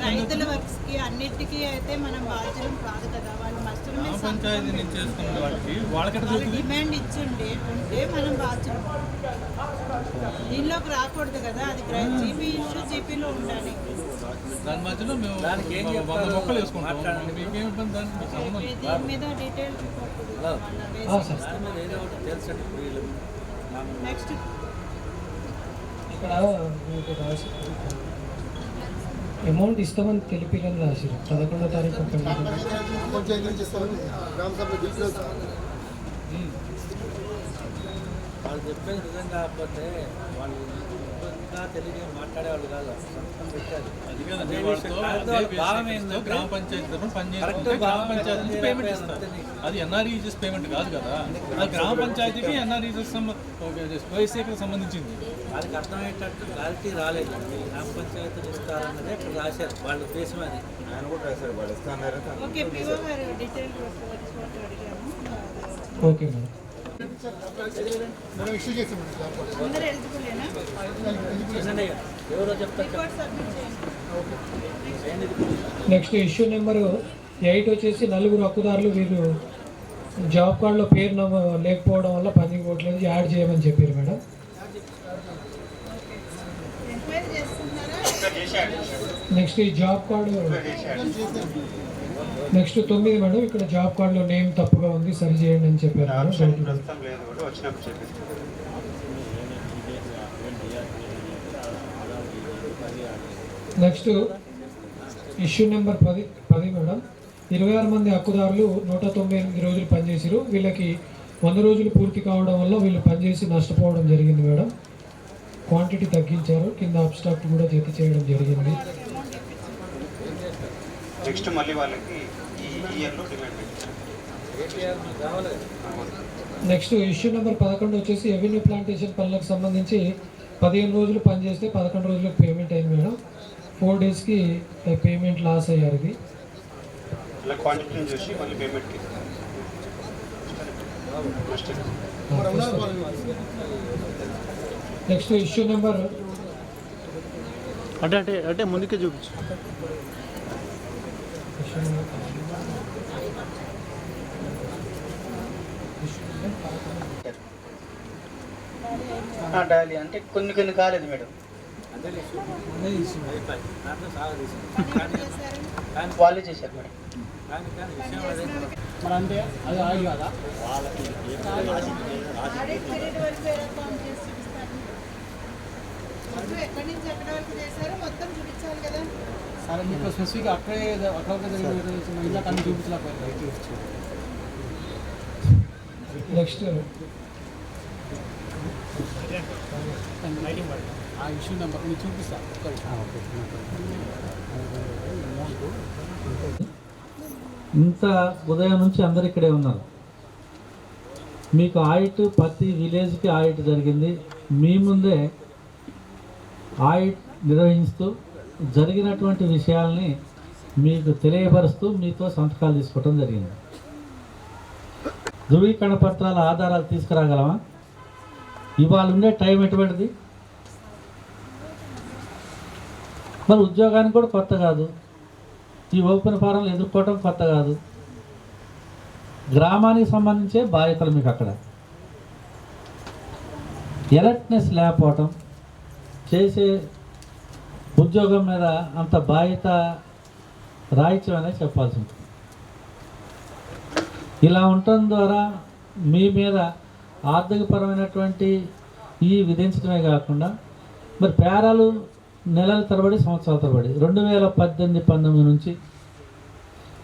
రైతుల వర్క్స్కి అన్నిటికీ అయితే మనం బాధ్యులం కాదు కదా. వాళ్ళు వాళ్ళు డిమాండ్ ఇచ్చిండే ఉంటే మనం బాధ్యులం, దీనిలోకి రాకూడదు కదా. అది జీపీ ఇష్యూ జీపీలో ఉండాలి. దాని మధ్యలో మేము మొక్కలు వేసుకుంటాం, దీని మీద డీటెయిల్ నెక్స్ట్ ఇక్కడ అమౌంట్ ఇస్తామని తెలిపిలని రాశారు 11వ తారీఖు. వాళ్ళు చెప్పేది నిజం కాకపోతే వాళ్ళు ఇంకా తెలుగు మాట్లాడేవాళ్ళు కాదు, సంతకం పెట్టారు. అది కాదండి, గ్రామ పంచాయతీ తరఫున పనిచేస్తుంటే గ్రామ పంచాయతీ నుంచి పేమెంట్ ఇస్తారు. అది ఎన్ఆర్ఈజెస్ పేమెంట్ కాదు కదా, అది గ్రామ పంచాయతీకి ఎన్ఆర్ఈజెస్ వైసీకి సంబంధించింది. వాళ్ళకి అర్థమయ్యేటట్టు క్లారిటీ రాలేదు. గ్రామ పంచాయతీలు ఇస్తారన్నదే ఇక్కడ రాశారు, వాళ్ళ ఉద్దేశం అది. ఆయన కూడా రాశారు, వాళ్ళు ఇస్తున్నారు. Okay madam. మనం ఇష్యూ చేసాం ఎవరో చెప్తారు. నెక్స్ట్ ఇష్యూ నెంబర్ 8 వచ్చేసి 4 హక్కుదారులు వీరు జాబ్ కార్డులో పేరు లేకపోవడం వల్ల పని పోవట్లేదు, యాడ్ చేయమని చెప్పారు మేడం. నెక్స్ట్ ఈ జాబ్ కార్డు నెక్స్ట్ 9 మేడం, ఇక్కడ జాబ్ కార్డులో నేమ్ తప్పుగా ఉంది, సరి చేయండి అని చెప్పారు. నెక్స్ట్ ఇష్యూ నెంబర్ 10 మేడం, 26 మంది హక్కుదారులు 198 రోజులు పనిచేసారు. వీళ్ళకి 100 రోజులు పూర్తి కావడం వల్ల వీళ్ళు పనిచేసి నష్టపోవడం జరిగింది మేడం. క్వాంటిటీ తగ్గించారు, కింద అబ్స్ట్రాక్ట్ కూడా జత చేయడం జరిగింది. నెక్స్ట్ మళ్ళీ వాళ్ళకి ఈ ఇయర్లో డిమాండ్ నెక్స్ట్ ఇష్యూ నెంబర్ 11 వచ్చేసి రెవెన్యూ ప్లాంటేషన్ పనులకు సంబంధించి 15 రోజులు పనిచేస్తే 11 రోజులకు పేమెంట్ అయింది మేడం. 4 డేస్కి పేమెంట్ లాస్ అయ్యారు. ఇది అలా క్వాంటిటీని చూసి మళ్ళీ పేమెంట్కి నెక్స్ట్ ఇష్యూ నెంబర్ అంటే ముందుకే చూపించు. డైలీ అంటే కొన్ని కాలేదు మేడం, వాళ్ళే చేశారు మేడం. మరి అంటే అది ఆగి కదా ఎక్కడి నుంచి ఎక్కడి వరకు చేశారో మొత్తం చూపించాలి కదా. సరే మీకు స్పెసిఫిక్గా అక్కడే ఇలా కన్నీ చూపించలేకపోయింది. నెక్స్ట్ ఆ ఇష్యూ నెంబర్ మీకు చూపిస్తా. ఇంత ఉదయం నుంచి అందరు ఇక్కడే ఉన్నారు. మీకు ఆడిట్ ప్రతి విలేజ్కి ఆడిట్ జరిగింది. మీ ముందే ఆడిట్ నిర్వహిస్తూ జరిగినటువంటి విషయాల్ని మీకు తెలియపరుస్తూ మీతో సంతకాలు తీసుకోవడం జరిగింది. ధృవీకరణ పత్రాల ఆధారాలు తీసుకురాగలమా? ఇవాళ ఉండే టైం ఎటువంటిది? మరి ఉద్యోగానికి కూడా కొత్త కాదు, ఈ ఓపెన్ ఫారంలు ఎదుర్కోవటం కొత్త కాదు. గ్రామానికి సంబంధించే బాధ్యతలు మీకు అక్కడ ఎలర్ట్నెస్ లేకపోవటం, చేసే ఉద్యోగం మీద అంత బాధ్యత రాయిత్యం అనేది చెప్పాల్సి ఉంటుంది. ఇలా ఉండటం ద్వారా మీ మీద ఆర్థికపరమైనటువంటి ఈ విధించడమే కాకుండా మరి పేరాలు నెలల తరబడి సంవత్సరాల తరబడి 2018-19 నుంచి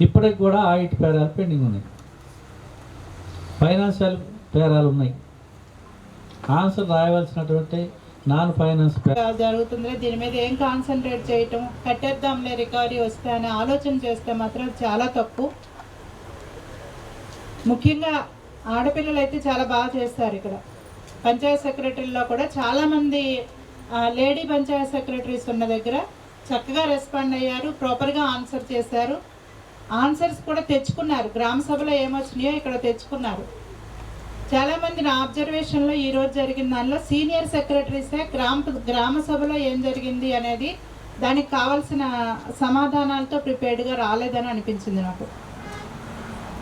ఇప్పటికి కూడా ఆడిట్ పేరాలు పెండింగ్ ఉన్నాయి, ఫైనాన్షియల్ పేరాలు ఉన్నాయి. ఆన్సర్ రాయవలసినటువంటి నాన్ ఫైనాన్స్ జరుగుతుంది. దీని మీద ఏం కాన్సన్ట్రేట్ చేయటం, కట్టేద్దాంలే రికవరీ వస్తే అనే ఆలోచన చేస్తే మాత్రం చాలా తప్పు. ముఖ్యంగా ఆడపిల్లలు అయితే చాలా బాగా చేస్తారు. ఇక్కడ పంచాయత్ సెక్రటరీలో కూడా చాలామంది లేడీ పంచాయత్ సెక్రటరీస్ ఉన్న దగ్గర చక్కగా రెస్పాండ్ అయ్యారు, ప్రాపర్గా ఆన్సర్ చేశారు. ఆన్సర్స్ కూడా తెచ్చుకున్నారు, గ్రామ సభలో ఏమొచ్చినాయో ఇక్కడ తెచ్చుకున్నారు. చాలామంది నా అబ్జర్వేషన్లో ఈరోజు జరిగిన దానిలో సీనియర్ సెక్రటరీసే గ్రామ సభలో ఏం జరిగింది అనేది దానికి కావాల్సిన సమాధానాలతో ప్రిపేర్డ్గా రాలేదని అనిపించింది నాకు.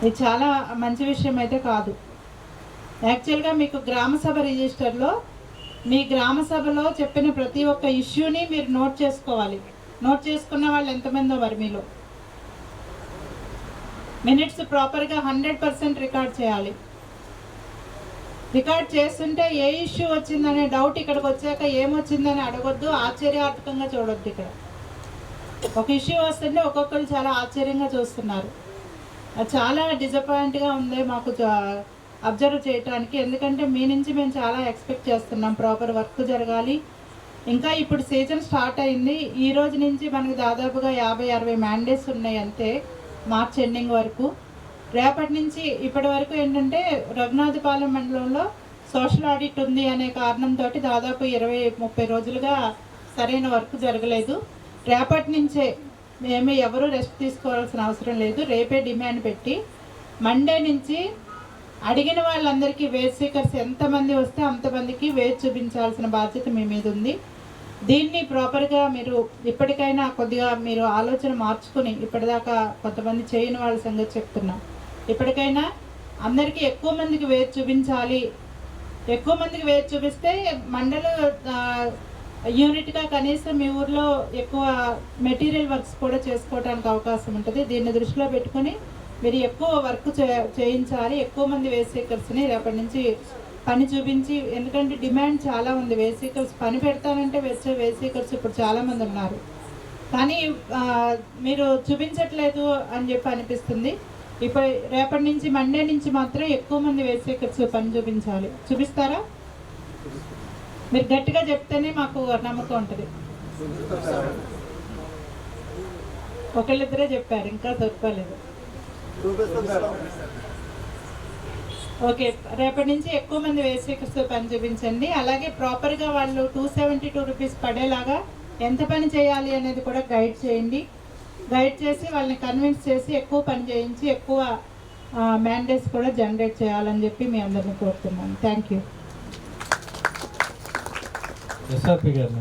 ఇది చాలా మంచి విషయం అయితే కాదు. యాక్చువల్గా మీకు గ్రామ సభ రిజిస్టర్లో మీ గ్రామ సభలో చెప్పిన ప్రతి ఒక్క ఇష్యూని మీరు నోట్ చేసుకోవాలి. నోట్ చేసుకున్న వాళ్ళు ఎంతమందో మరి మీలో మినిట్స్ ప్రాపర్గా 100% రికార్డ్ చేయాలి. రికార్డ్ చేస్తుంటే ఏ ఇష్యూ వచ్చిందనే డౌట్ ఇక్కడికి వచ్చాక ఏమొచ్చిందని అడగొద్దు, ఆశ్చర్యార్థకంగా చూడొద్దు. ఇక్కడ ఒక ఇష్యూ వస్తుంటే ఒక్కొక్కరు చాలా ఆశ్చర్యంగా చూస్తున్నారు. అది చాలా డిసప్పాయింట్గా ఉంది మాకు అబ్జర్వ్ చేయడానికి. ఎందుకంటే మీ నుంచి మేము చాలా ఎక్స్పెక్ట్ చేస్తున్నాం, ప్రాపర్ వర్క్ జరగాలి, ఇంకా ఇప్పుడు సీజన్ స్టార్ట్ అయింది. ఈ రోజు నుంచి మనకు దాదాపుగా 50-60 మ్యాండేట్స్ ఉన్నాయి అంతే, మార్చ్ ఎండింగ్ వరకు. రేపటి నుంచి ఇప్పటి వరకు ఏంటంటే రఘునాథపాలెం మండలంలో సోషల్ ఆడిట్ ఉంది అనే కారణంతో దాదాపు 20-30 రోజులుగా సరైన వర్క్ జరగలేదు. రేపటి నుంచే ఎవరు రెస్ట్ తీసుకోవాల్సిన అవసరం లేదు. రేపే డిమాండ్ పెట్టి మండే నుంచి అడిగిన వాళ్ళందరికీ వేజ్ సీకర్స్ ఎంతమంది వస్తే అంతమందికి వేజ్ చూపించాల్సిన బాధ్యత మీ మీద ఉంది. దీన్ని ప్రాపర్గా మీరు ఇప్పటికైనా కొద్దిగా మీరు ఆలోచన మార్చుకుని, ఇప్పటిదాకా కొంతమంది చేయని వాళ్ళ సంగతి చెప్తున్నా, ఇప్పటికైనా అందరికీ ఎక్కువ మందికి వేజ్ చూపించాలి. ఎక్కువ మందికి వేజ్ చూపిస్తే మండల యూనిట్గా కనీసం మీ ఊర్లో ఎక్కువ మెటీరియల్ వర్క్స్ కూడా చేసుకోవడానికి అవకాశం ఉంటుంది. దీన్ని దృష్టిలో పెట్టుకొని మీరు ఎక్కువ వర్క్ చేయించాలి. ఎక్కువ మంది వేజ్ సీకర్స్ని రేపటి నుంచి పని చూపించి, ఎందుకంటే డిమాండ్ చాలా ఉంది. వేజ్ సీకర్స్ పని పెడతానంటే వచ్చే వేజ్ సీకర్స్ ఇప్పుడు చాలామంది ఉన్నారు, కానీ మీరు చూపించట్లేదు అని చెప్పి అనిపిస్తుంది. ఇప్పుడు రేపటి నుంచి మండే నుంచి మాత్రం ఎక్కువ మంది వేజ్ సీకర్స్ పని చూపించాలి. చూపిస్తారా? మీరు గట్టిగా చెప్తేనే మాకు నమ్మకం ఉంటుంది. ఒకళ్ళిద్దరే చెప్పారు, ఇంకా దొరకలేదు. ఓకే, రేపటి నుంచి ఎక్కువ మంది వేజ్ సీకర్స్ పని చూపించండి. అలాగే ప్రాపర్గా వాళ్ళు 272 రూపీస్ పడేలాగా ఎంత పని చేయాలి అనేది కూడా గైడ్ చేయండి. గైడ్ చేసి వాళ్ళని కన్విన్స్ చేసి ఎక్కువ పని చేయించి ఎక్కువ మ్యాండేట్స్ కూడా జనరేట్ చేయాలని చెప్పి మీ అందరిని కోరుతున్నాను. Thank you. ఎస్ఆర్పి గారు.